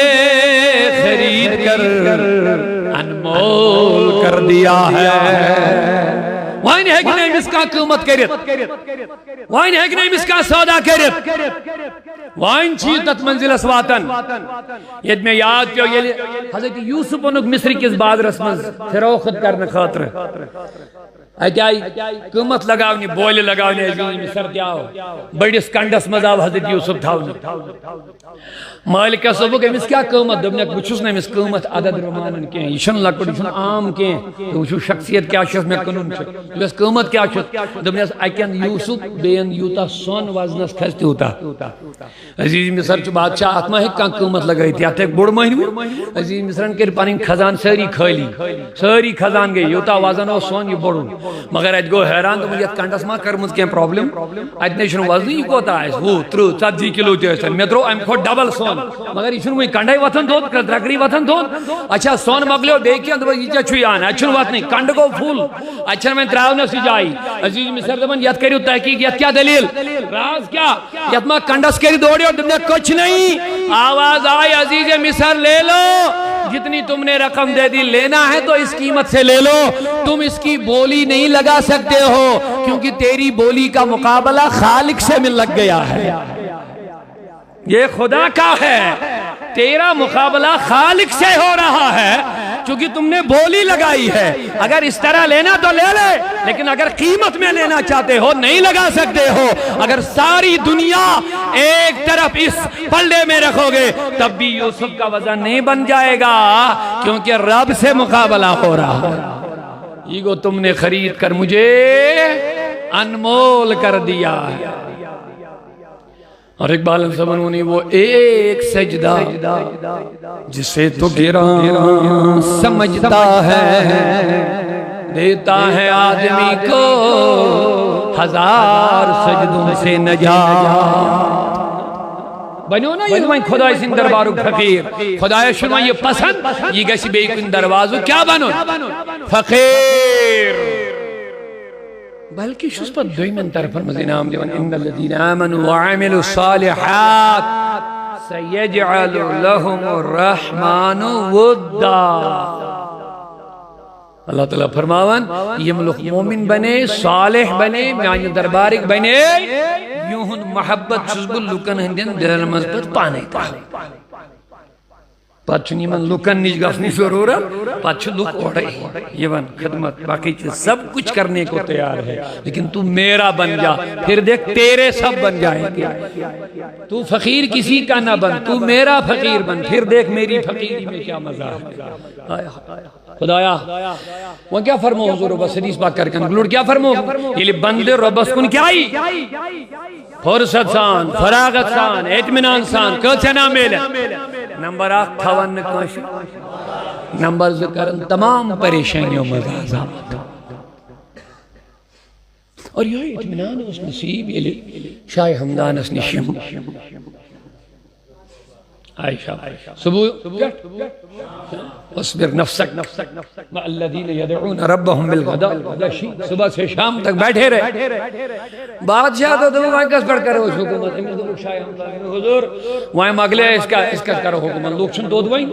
خرید کر انمول کر دیا ہے وائن ہے کہ نہیں اس کا قیمت کرت وائن ہے کہ نہیں اس کا سودا کرت وائن چیز تت منزل اسواتن یہ میں یاد کیوں یہ حضرت یوسف انک مصر کس بازرس من فروخت کرنے خاطر آئی قیمت لگاونی بولی لگاونی مصر کیا ہو بڑیس کنڈس مزاو حضرت یوسف تھاونی مالک صبح امس کیا قیمت دبنک بچھس نا امس قیمت عدد رمانن کی یہ چھن لکڑ یہ چھن عام کی تو وچھو شخصیت کیا چھس میں کنن چھ اس قیمت کیا چھس دبنس اکن یوسف بین یوتا سون وزنس کھستی ہوتا عزیز مصر چھ بادشاہ اتما ہے کان قیمت لگائی تھی اتھے بڑ مہنی عزیز مصرن کے پنن خزان ساری خالی ساری خزان گئی یوتا وزن ہو سون یہ بڑھن مگر ات گو حیران دوٚپُن یتھ کنڈس ما کٔرمٕژ کینٛہہ پرابلم اتہِ نے چھُنہٕ وزنٕے یہِ کوتاہ آسہِ 20 30 40 کلو تہِ ٲسِن مےٚ ترٛوو امہِ کھۄتہٕ ڈبل سۄن مگر یہِ چھُنہٕ وٕنہِ کنڈے وتھان تھوٚد ترٛکری وتھان تھوٚد اچھا سۄن مۄکلیو بیٚیہِ کینٛہہ دوٚپُن یہِ کیٛاہ چھُ یہِ اتہِ چھُنہٕ وتھنٕے کنڈٕ گوٚو فُل اتہِ چھنہٕ وۄنۍ ترٛاونَسٕے جایہِ عزیز مصر دپان یتھ کٔرِو تحقیق یتھ کیٛاہ دلیل راز کیا یتھ ما کنڈس کٔرِتھ دورِو دوٚپنَے کچھ نہیں آواز آئی عزیز مصر لے لو جتنی تم نے رقم دے دی لینا ہے تو اس قیمت سے لے لو تم اس کی بولی نہیں لگا سکتے ہو کیونکہ تیری بولی کا مقابلہ خالق سے میں لگ گیا ہے یہ خدا کا ہے تیرا مقابلہ خالق سے ہو رہا ہے چونکہ تم نے بولی لگائی ہے اگر اس طرح لینا تو لے لے لیکن اگر قیمت میں لینا چاہتے ہو نہیں لگا سکتے ہو اگر ساری دنیا ایک طرف اس پلڑے میں رکھو گے تب بھی یوسف کا وزن نہیں بن جائے گا کیونکہ رب سے مقابلہ ہو رہا ہے یہ گو تم نے خرید کر مجھے انمول کر دیا ہے اور اقبال سمنونی وہ ایک سجدہ جسے تو گراں سمجھتا ہے دیتا ہے آدمی کو 1000 سجدوں سے نجات بنیو نا یہ وہیں خدا سن دربارو فقیر خدا شما یہ پسند یہ گسی بے کن دروازو کیا بنو فقیر بلکہ شس پر دویمن طرفن مز انعام دیوان ان الذین آمنوا وعملوا الصالحات سیجعل لهم الرحمن ودا اللہ تعالیٰ فرماون یہ ملک مومن بنے صالح بنے میانی دربارک بنے یوہن محبت چزب لکن ہندین دل مزبت پانے پانے پت چھنی من لکن نش گفنی ضرورت پت چھ لک اوڑے یہ خدمت باقی چیز سب کچھ کرنے کو تیار ہے لیکن تو میرا بن جا پھر دیکھ تیرے سب بن جائیں گے تو فقیر کسی کا نہ بن تو میرا فقیر بن پھر دیکھ میری فقیری میں کیا مزہ ہے خدایا وہ کیا فرمو حضور بس حدیث بات کر کن گلوڑ کیا فرمو یہ لئے بند ربس کن کیا ہی فرصت سان فراغت سان اطمینان سان کچھ نہ ملے نمبر 8 تھون کوش نمبر ذکرن تمام پریشانیوں مزازات اور یہ اطمینان اس نصیب یہ لئے شاہ حمدان اس نشیم عائشہ صبح اصبر نفسک مع الذین یدعون ربهم بالغداء صبح سے شام تک بیٹھے رہے بادشاہ تو دو وہاں کس پڑھ کرو اس حکومت حضور وہاں مگلے اس کا کرو حکومت لوگ چھن دو دوائیں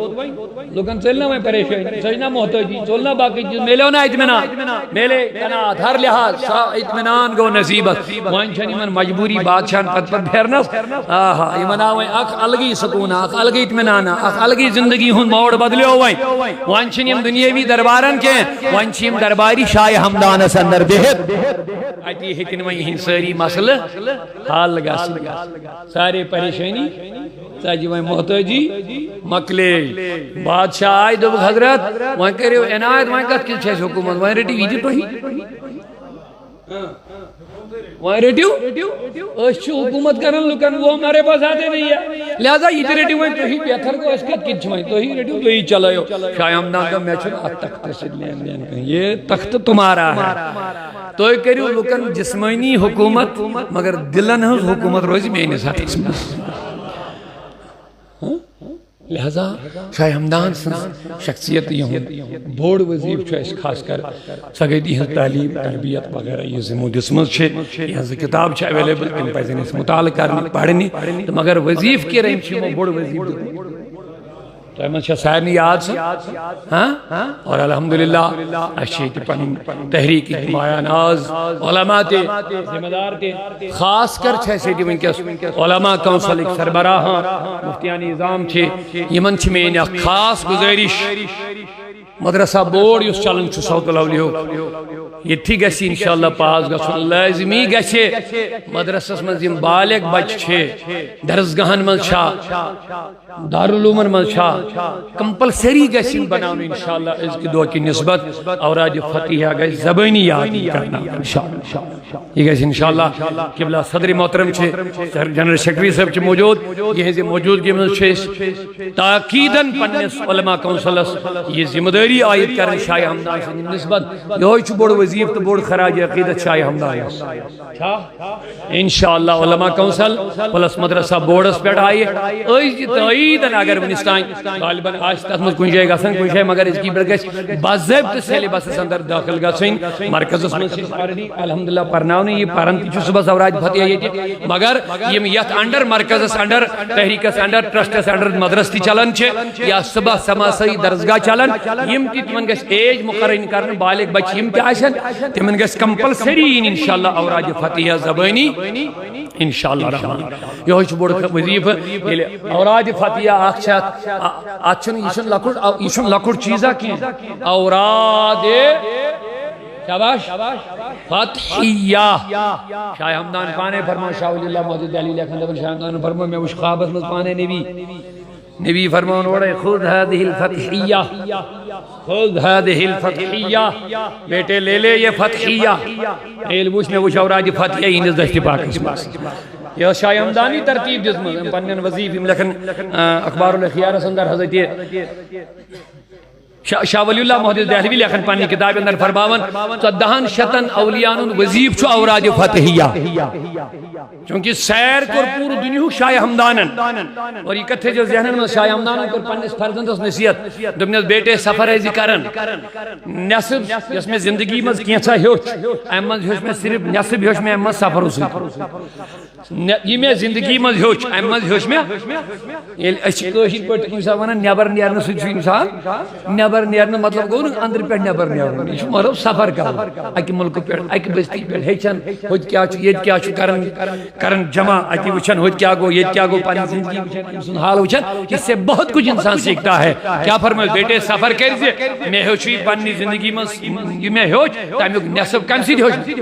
لوگن چلنا وہاں پریشان سجنا محتاجی چلنا باقی چیز میلے ہونا اطمینان میلے کنات ہر لحاظ اطمینان کو نصیبت وہاں چھنی من مجبوری بادشاہ پت پر پھیرنس آہا یہ مناویں اخ الگی سکون اخ الگی اطمینان اخ الگی زندگی ہون موڑ بدلے ہوئیں وہاں چھنیم دنیاوی دربارن کے وہاں چھنیم درباری شاہ حمدان اس اندر بہت آتی ہکن وہیں ہن ساری مسئلہ حال لگا سارے پریشانی ساجی وہیں محتاجی مکلے بادشاہ آئی دو حضرت وہاں کرے عنایت وہاں کت کل چھیس حکومت وہاں ریٹی ویجی تو ہی وہاں ریٹیو اس حکومت کرن لکن وہ ہمارے پاس آتے نہیں ہے لہذا یہ ریٹیو وہیں تو ہی بیتھر کو اس کت کل چھوئیں تو ہی ریٹیو تو ہی چلائیو شاہ حمدان کا میں چھوڑا تخت سے لین دین کہیں یہ تخت تمہارا ہے تو یہ کریو لکن جسمانی حکومت مگر دلن حکومت روزی میں انہیں ساتھ اس میں لہذا شاہ حمدان شخصیت یہ ہوں بوڑ وزیر چھو اس خاص کر سگیدی ہیں تعلیم تربیت وغیرہ یہ زمو جسمت چھے یہاں سے کتاب چھے اویلیبل ان پیسے اس مطالعہ کرنے پڑھنی تو مگر وظیف کے رہن چھے وہ بوڑ وزیر تو احمد شاہ صاحب نے یاد سے اور الحمدللہ اشیت پن تحریک مایا ناز علماء تے ذمہ دار تے خاص کر چھے سے دیوین کے علماء کونسل ایک سربراہ مفتیانی نظام چھے یمن چھے میں انہیں خاص گزارش مدرسہ بورڈ یس چلن چھو سوت الاولی ہو یہ تھی گسی انشاءاللہ پاس گسن لازمی گسے مدرسہ منزیم بالغ بچ چھے درسگاہن من چھا دارالعلومن من چھا کمپلسری گسین بناؤں انشاءاللہ اس کی دعا کی نسبت اور آج فتحہ گئے زبانی یاد کرنا انشاءاللہ یہ گئے انشاءاللہ قبلہ صدر محترم چھے جنرل سیکریٹری صاحب چھے موجود یہ ہے موجودگی میں چھے تاکیدن پنس علماء کونسلس یہ ذمہ داری آیت کرن شاہ حمدان سے نسبت یہ ہوئی چھو بڑو وزیر وظیف تو بوڑ خراج عقیدت شاہ حمدانی انشاءاللہ علماء کونسل پلس مدرسہ بورڈس پہ آئی تعیدن اگر ونستان غالباً آج تک مز کن جائے گسن کن جائے مگر اس کی پر گس باضابطہ سیلیبس اندر داخل گسن مرکز میں الحمدللہ پرناؤنی یہ پرن تھی صبح اوراد فتح یہ مگر یم یت انڈر مرکز انڈر تحریکس انڈر ٹرسٹس انڈر مدرس تی چلان یا صبح سماسی درسگاہ چلان یم تی تمن گس ایج مقرر کرن بالغ بچ یم تی آشن تمن گس کمپلسری انشاءاللہ اوراد فتح زبانی انشاءاللہ رحمان یہ بوڑ وظیف اوراد فتح اخ اچھن یہ لکڑ چیزا کی اوراد شاباش فتحیہ شاہ حمدان پانے فرمو شاہ ولی اللہ محدود علی لیکن دبن شاہ حمدان فرمو میں وش خوابت مز پانے نبی فرمون وڑے خود هذه الفتحیہ خود هذه الفتحیہ بیٹے لے لے یہ فتحیہ علموش میں وش اوراد فتحیہ ہندس دشتی پاک یہ شاہ حمدانی ترتیب جسم پنن وظیف لیکن اخبار الاخیار اندر حضرت شاہ ولی اللہ محدود دہلوی لیکن پانی کتاب اندر فرماون صدہن شتن اولیان وظیف چھو اوراد فتحیہ چونکہ سیر کر پور دنیا شاہ حمدانن اور یہ کتھے جو ذہنن میں شاہ حمدانن کر پنس فرزندس نصیحت دبنس بیٹے سفر ہے ذکرن نصب جس میں زندگی مز کینچا ہیوچ احمد ہیوچ میں صرف نصب ہیوچ میں احمد سفر اسی یہ میں زندگی مز ہیوچ احمد ہیوچ میں اچھی کوشش پڑھ کنسا وانا نیبر نیرن سوچ انسان نیبر نیرن مطلب گو اندر پیٹ نیبر نیرن یہ مطلب سفر کر اکی ملک پیٹ اکی بستی پیٹ ہیچن ہوت کیا چھو یہ کیا چھو کرن جمع اتی وچھن ہوت کیا گو یہ کیا گو پانی زندگی وچھن انسان حال وچھن اس سے بہت کچھ انسان سیکھتا ہے کیا فرمائے بیٹے سفر کریزے میں ہوچی پانی زندگی میں ہوچ تامیوک نصب کم سی ہوچ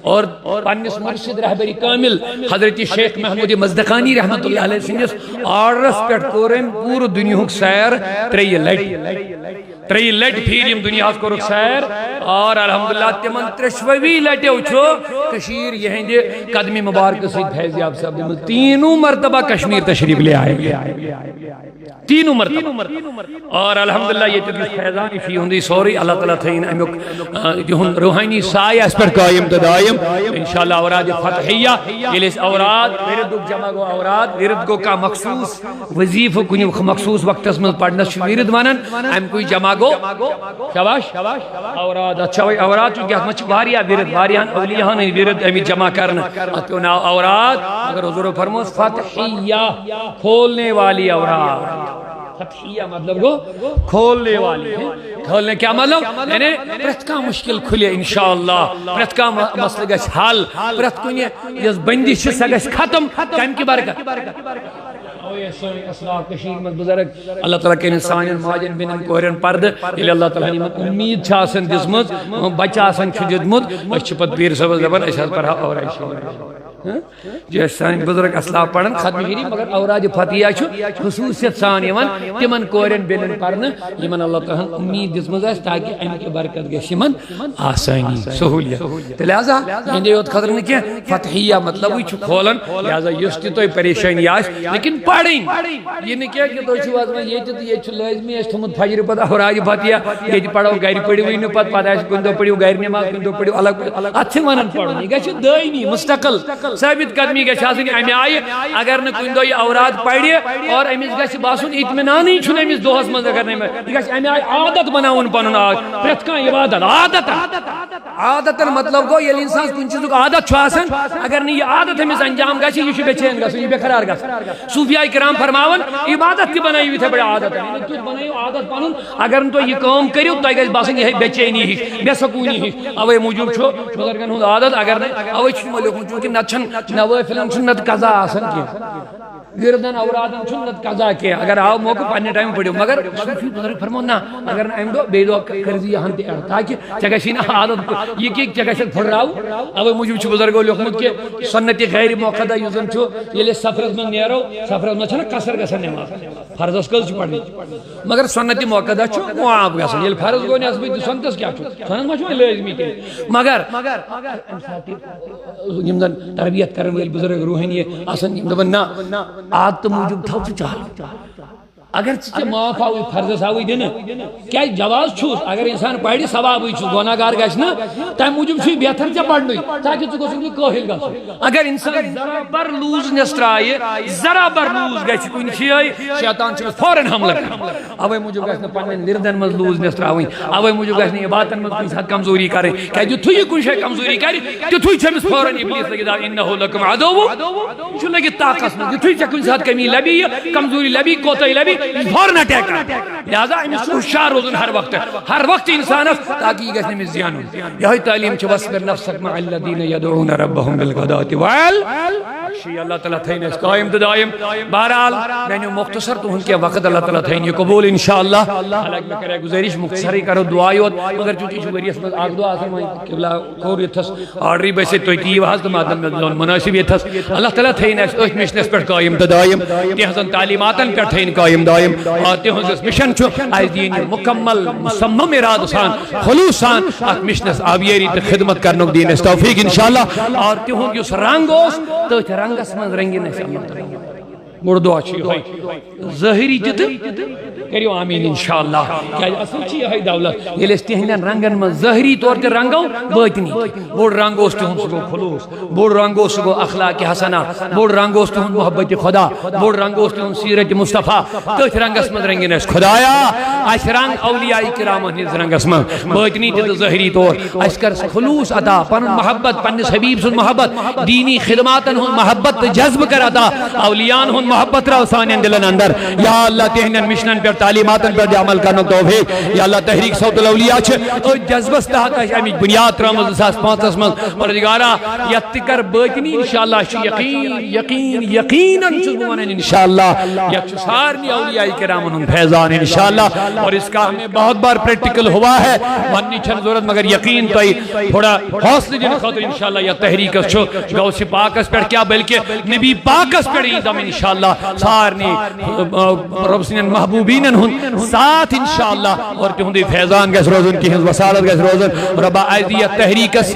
اور پانی مرشد رہبری کامل حضرت شیخ محمود مزدقانی رحمت اللہ علیہ سنجس آرس پیٹ کورن پور دنیا سیر تری لٹ پھیریم دنیا کو رخ سیر اور الحمدللہ تمن ترشوی لٹے اچھو کشیر یہیں دے قدمی مبارک سید فیضیاب صاحب تینوں مرتبہ کشمیر تشریف لے آئے تینوں مرتبہ اور الحمدللہ یہ تکیس فیضانی فی ہندی سوری اللہ تعالیٰ تھین امیوک روحانی سایہ اس پر قائم تدائم انشاءاللہ اوراد فتحیہ یہ لیس اوراد وردو جمع گو اوراد وردگو کا مخصوص وظیف کنی مخصوص وقت اس میں پڑھنا شویرد مانن ہم کوئی جمع گو شباش اوراد اچھا وی اوراد چونکہ ہم واریا ورد واریان اولیہان ورد امی جمع کرنا اتونا اوراد اگر حضور فرموز فتحیہ کھولنے والی اوراد فتحیہ مطلب کو کھولنے والی ہے کھولنے کیا مطلب یعنی پرت کا مشکل کھلے انشاءاللہ پرت کا مسئلہ گش حل پرت کو یہ بندی سے گش ختم کم کی برکت اسلاف کشیر میں بزرگ اللہ تعالیٰ کے انسان ماجن بنن کوہرن پرد یلی اللہ تعالیٰ نے امید چھاسن دزمت بچہ آسن چھ ددمت اچھپت پیر صاحب زبان ایسا پر اور جو سان بزرگ اسلاف پڑھن ختم شری مگر اوراد فتحیہ چھو خصوصیت سان یمن تمن کورن بینن پرن یمن اللہ تعالیٰ امید دزمت اس تاکہ ان کی برکت گژھِ یمن آسانی سہولیت تو لہذا ہندے یوت خطر نہ کیا فتحیہ مطلب چھو کھولن لہذا یس تہ تہ پریشانی آس لیکن پڑھیں یہ نہ کیا کہ تو چھو وازما یہ چھو لازمی اس تھمت فجر پتہ اوراد فتحیہ یہ پڑھو گھر پڑھو نہ پتہ پتہ اس کن دو پڑھو گھر نماز کن دو پڑھو الگ اچھے ونن پڑھو یہ گژھِ دائمی مستقل ثابت قدمی گژھِ آسٕنۍ امی آیہِ اگر نہ کُنہِ دۄہ یہِ اوراد پرِ اور أمِس گژھِ باسُن اطمینانٕے چھُنہٕ أمِس دۄہس منٛز اگر نہٕ یہِ گژھِ امی آیہِ عادت بناوُن پنُن پرٛٮ۪تھ کانٛہہ عبادت عادتن مطلب گوٚو ییٚلہِ اِنسانس کُنہِ چیٖزُک عادت چھُ آسان اگر نہٕ یہِ عادت أمِس انجام گژھِ یہِ چھُ بے چین گژھُن یہِ بے قرار گژھُن صوفیاء کرام فرماون عبادت تہِ بنٲیِو یِتھے پٲٹھۍ عادت تُہۍ بنٲیِو عادت پنُن اگر نہٕ تُہۍ یہِ کٲم کٔرِو تۄہہِ گژھِ باسٕنۍ یِہے بے چینی ہِش بے سکوٗنی ہِش اوے موٗجوٗب چھُ بُزرگن ہُنٛد عادت اگر نہٕ اوے چھُ تِمو لیوٗکھمُت چوٗنٛکہِ نتہٕ چھُنہٕ نوٲفِلن چھُنہٕ نتہٕ قضا آسان کینٛہہ وردن اورادن چھُنہٕ نتہٕ قضا کینٛہہ اگر آو موقعہٕ پننہِ ٹایمہٕ پٔرِو مگر صوفی بُزرگ فرمون نہ اگر نہٕ امہِ دۄہ بیٚیہِ دۄہ کٔرزِ یہِ ہن تہِ ایڈ تاکہِ ژےٚ گژھی نہٕ عادت یہِ کہِ ژےٚ گژھکھ پھٕٹراوُن اوے موٗجوٗب چھُ بُزرگو لیوٗکھمُت کہِ سُنتہِ غیر موقعہ یُس زن چھُ ییٚلہِ أسۍ سفرس منٛز نیرو سفرس منٛز چھنہ قصر گژھان نٮ۪ماز فرضس کٔژ چھِ پرنہِ مگر سُنتہِ موقعہ چھُ معاف گژھان ییٚلہِ فرض گوٚو نٮ۪صبٕے تہٕ سُنتس کیٛاہ چھُ سُنت ما چھُ وۄنۍ لٲزمی تیٚلہِ مگر یِم زن تربیت کرن وٲلۍ بُزرگ روحٲنی آسان یِم دپان نہ عادتہٕ موٗجوٗب تھاو ژٕ چالو اگر ژے معاف آوی فرضس آوی دن کیا جواز چھس اگر انسان پڑھ ثوابی چھ گناہگار گژھِ نا تمہ موجود چھ بہتر ژے پڑھنُے تاکہ ژٕ گوٚژھُکھ نہٕ کٲہِل گژھُن اگر انسان ذرا بر لوزنس ترایہِ ذرا بر لوز گژھِ کُنہِ جایہِ شیطان چھُ فوراً حملہ کران اوے موجود گژھِ نہٕ پننٮ۪ن وردن منٛز لوزنس تراوٕنۍ اوے موجود گژھِ نہٕ عبادتن منٛز کُنہِ ساتہٕ کمزوری کرٕنۍ کیازِ یُتھُے یہِ کُنہِ جایہِ کمزوری کرِ تِتھُے چھِ أمِس فوراً ابلیس لٔگِتھ انہ لکم عدو یہِ چھُ لٔگِتھ طاقتس منٛز یُتھُے ژےٚ کُنہِ ساتہٕ کمی لبی یہِ کمزوری لبی کوتاہی لبی یہِ فوراً اٹیک لہذا امس ہوشیار روزن ہر وقت انسانس تاکہ یہ گژھِ نہٕ أمِس زینُن یہے تعلیم چھ وَاصْبِرْ نَفْسَكَ مَعَ الَّذِينَ يَدْعُونَ رَبَّهُم بِالْغَدَاةِ وَالْعَشِيِّ اللہ تعالیٰ تھین اس قائم تو دائم بہرحال میں نے مختصر تو کیا وقت اللہ تعالیٰ تھین یہ قبول انشاءاللہ حالانکہ میں کرے گزارش مختصر ہی کرو دعائی ہوت مگر چونکہ یہ وريس میں اکھ دعا آسان وہیں قبلہ کور یتھس آرڈری بسے تو کی وحاظ تو مادم میں مناسب یتھس اللہ تعالیٰ تھین اس مشنس پر قائم تو دائم تہذن تعلیماتن پر تھین قائم دائم اور تہذن اس مشن چھو آج دین مکمل مصمم اراد سان خلوص سان ات مشنس آبیری تو خدمت کرنک دین اس توفیق انشاءاللہ اور تہذن اس رنگ اس تو رنگس من رنگین اس اللہ تعالیٰ مڑ دعا چھ یہ ظاہری تہ کریو آمین انشاءاللہ کیا اصل چھ یہ دولت یل اس تہندن رنگن من ظاہری طور تے رنگو باطنی بوڑ رنگ اس تہند سگو خلوص بوڑ رنگ اس سگو اخلاق حسنہ بوڑ رنگ اس تہند محبت خدا بوڑ رنگ اس تہند سیرت مصطفیٰ تہ رنگس من رنگین اس خدایا اس رنگ اولیاء کرام ہندس رنگس من باطنی تہ ظاہری طور اس کر خلوص عطا پن محبت پنس حبیب سن محبت دینی خدماتن ہن محبت جذب کر عطا اولیاء ہن محبت را سانین دلن اندر یا اللہ تہندن مشنن پر تعلیماتن پر عمل کرنے توفیق یا اللہ تحریک صوت الاولیاء چھ جذبس تحت امی بنیاد ترامز 2005 من پروردگارا یتکر باطنی انشاءاللہ یقیناً چھ انشاءاللہ یک سارنی اولیاء کرام ان فیضان انشاءاللہ اور اس کا ہمیں بہت بار پریکٹیکل ہوا ہے منی چھن ضرورت مگر یقین تو تھوڑا حوصلے جن خاطر انشاءاللہ یا تحریک اس چھو غوث پاکس پر کیا بلکہ نبی پاکس پر ایدم انشاءاللہ سارنی رب سنین محبوبین ہن ساتھ انشاءاللہ اور تہندی فیضان گس روزن کی ہنز وسالت گس روزن ربا ایدیت تحریکس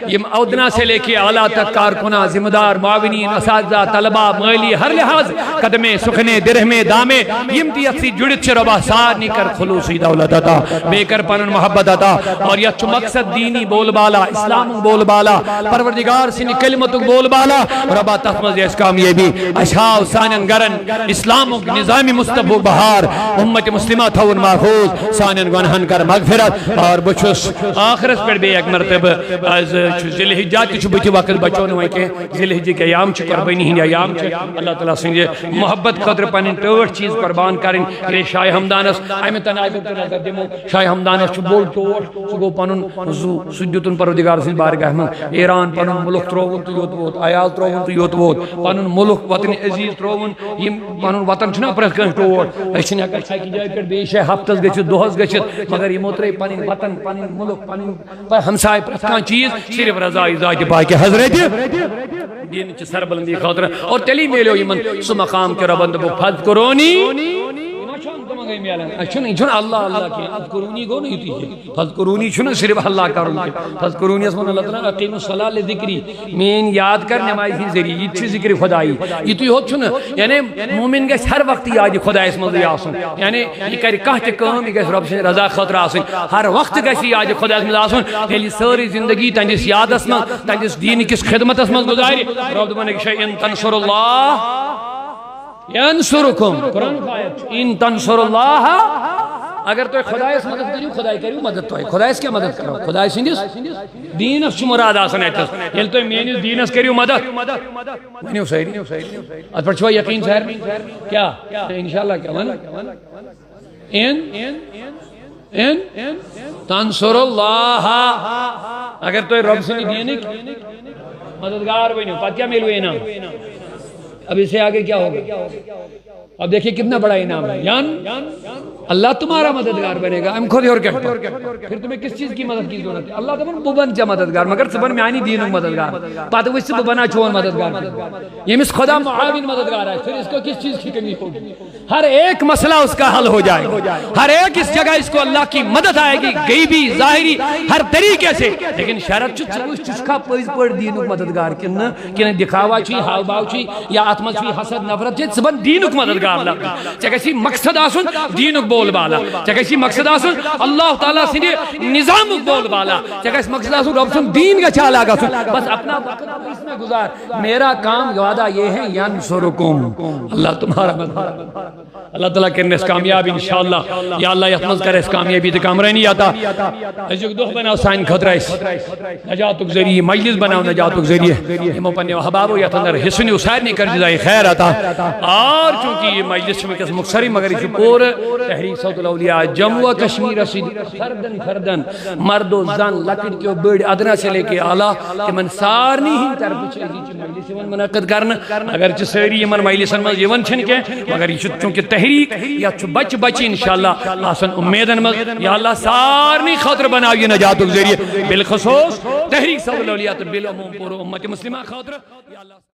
یم اودنا سے لے کے اعلیٰ تک کارکنہ ذمہ دار معاونین اساتذہ طلبہ مالی ہر لحاظ قدمے سخنے درہمے دامے یم دیت سی جڑت چھ ربا سارنی کر خلوصی دولت عطا بے کر پنن محبت عطا اور یہ چھ مقصد دینی بول بالا اسلام بول بالا پروردگار سن کلمت بول بالا ربا تحمز اس کامیابی اشہاو سانن گرن اسلام نظام مستبو بہار امت مسلمہ تھون محفوظ سانن گنہن کر مغفرت اور بچھس آخرت پر بے ایک مرتبہ از ذی الحجہ چھ بچ وقت بچون وے کہ ذی الحجہ کے ایام چھ قربانی ہند ایام چھ اللہ تعالی سن محبت خاطر پن ٹوٹ چیز قربان کرن کہ شاہ ہمدانس ایم تنائب تو نظر دمو شاہ ہمدانس چھ بول ٹوٹ سو گو پنن سجدتن پروردگار سن بارگاہ من ایران پنن ملک تروون تو یوت ووت عیال تروون تو یوت ووت پنن ملک وطن عزیز تروون یم پنن وطن چھنا پرت کن ٹوٹ اچھن اگر چھکی جائے پر بے شے ہفتس گچھت دوہس گچھت مگر یہ موترے پنن وطن پنن ملک پنن ہمسائے پرت کان چیز صرف رضا ذات پاک حضرت دین چ سربلندی خاطر اور تلی میلو یمن سو مقام کے ربند بو فض کرونی چھن اللہ اللہ کی اذکرونی گو نہیں تھی فذکرونی چھن صرف اللہ کرن فذکرونی اسم اللہ تعالی اقیم الصلاۃ لذکری مین یاد کر نماز ہی ذریعہ یہ چھ ذکر خدائی یہ تو ہوت چھن یعنی مومن گژھِ ہر وقت یاد خدا اس مز آسن یعنی یہ کر کانٛہہ تہِ کٲم یہ گژھِ رب سٕنٛدِ رضا خاطر آسن ہر وقت گژھِ یاد خدا اس مز آسن ییٚلہِ سٲرٕے زندگی تہنٛدِس یادس منٛز تہنٛدِس دین کس خدمتس منٛز گزارِ رب دپان کہ ان تنصر اللہ ینصرکم قرآن کی آیت ان تنصر اللہ اگر تو خدایس مدد کریو خدای کریو مدد تو خدایس کیا مدد کرو خدای سندس دینس چھ مراد آسان ایتس یل تو میانس دینس کریو مدد ونیو صحیح ات پر چھو یقین سر کیا انشاءاللہ کیا ون ان تنصر اللہ اگر تو رب سن دینک مددگار بنو پتہ کیا ملو انعام اب اس سے آگے کیا ہوگا اب دیکھیں کتنا بڑا انعام ہے یعنی اللہ تمہارا مددگار بنے گا ہم خود اور کہتے ہیں پھر تمہیں کس چیز کی مدد کی ضرورت ہے اللہ تمہیں ببن چا مددگار مگر سبن میں آنی دینوں مددگار پاتھ وہ اس سے ببنا چھوان مددگار یہ مس خدا معاون مددگار ہے پھر اس کو کس چیز کی کمی ہوگی ہر ایک مسئلہ اس کا حل ہو جائے گا ہر ایک اس جگہ اس کو اللہ کی مدد آئے گی غیبی ظاہری ہر طریقے سے لیکن شرط چسکا پوز پڑ دینوں مددگار کن دکھاوا چھی حال باو چھی یا آتمت چھی حسد نفرت چھی سبن دینوں مددگار مقابلہ چگسی مقصد آسن دین بول بالا چگسی مقصد آسن اللہ تعالیٰ سندے نظام بول بالا چگس مقصد آسن رب سن دین کا چالا گا سن بس اپنا وقت اس میں گزار میرا کام وعدہ یہ ہے ینصرکم اللہ تمہارا مدد اللہ تعالیٰ کرنے اس کامیابی انشاءاللہ یا اللہ یحمد کر اس کامیابی تے کامرہ نہیں آتا اس دو بناو سائن خطرہ اس نجاتک ذریعہ مجلس بناو نجاتک ذریعہ ہمو پنے حبابو یا تندر حسنی اسائر نہیں کر جزائی خیر آتا اور چونکہ یہ مجلس میں کس مقصری مگر اس پور تحریک صوت الاولیاء جموں کشمیر رسید فردن فردن مرد و زن لکڑ کے بڑ ادنا سے لے کے آلہ کہ من سارنی ہی طرف چلی چی مجلس من منعقد کرنا اگر چی سیری یہ من مجلس من یون چھن کے مگر یہ چونکہ تحریک یا بچ بچی انشاءاللہ آسن امیدن مز یا اللہ سارنی خاطر بناو یہ نجاتک ذریعہ بالخصوص تحریک صوت الاولیاء بالعموم پور امت مسلمہ خاطر یا اللہ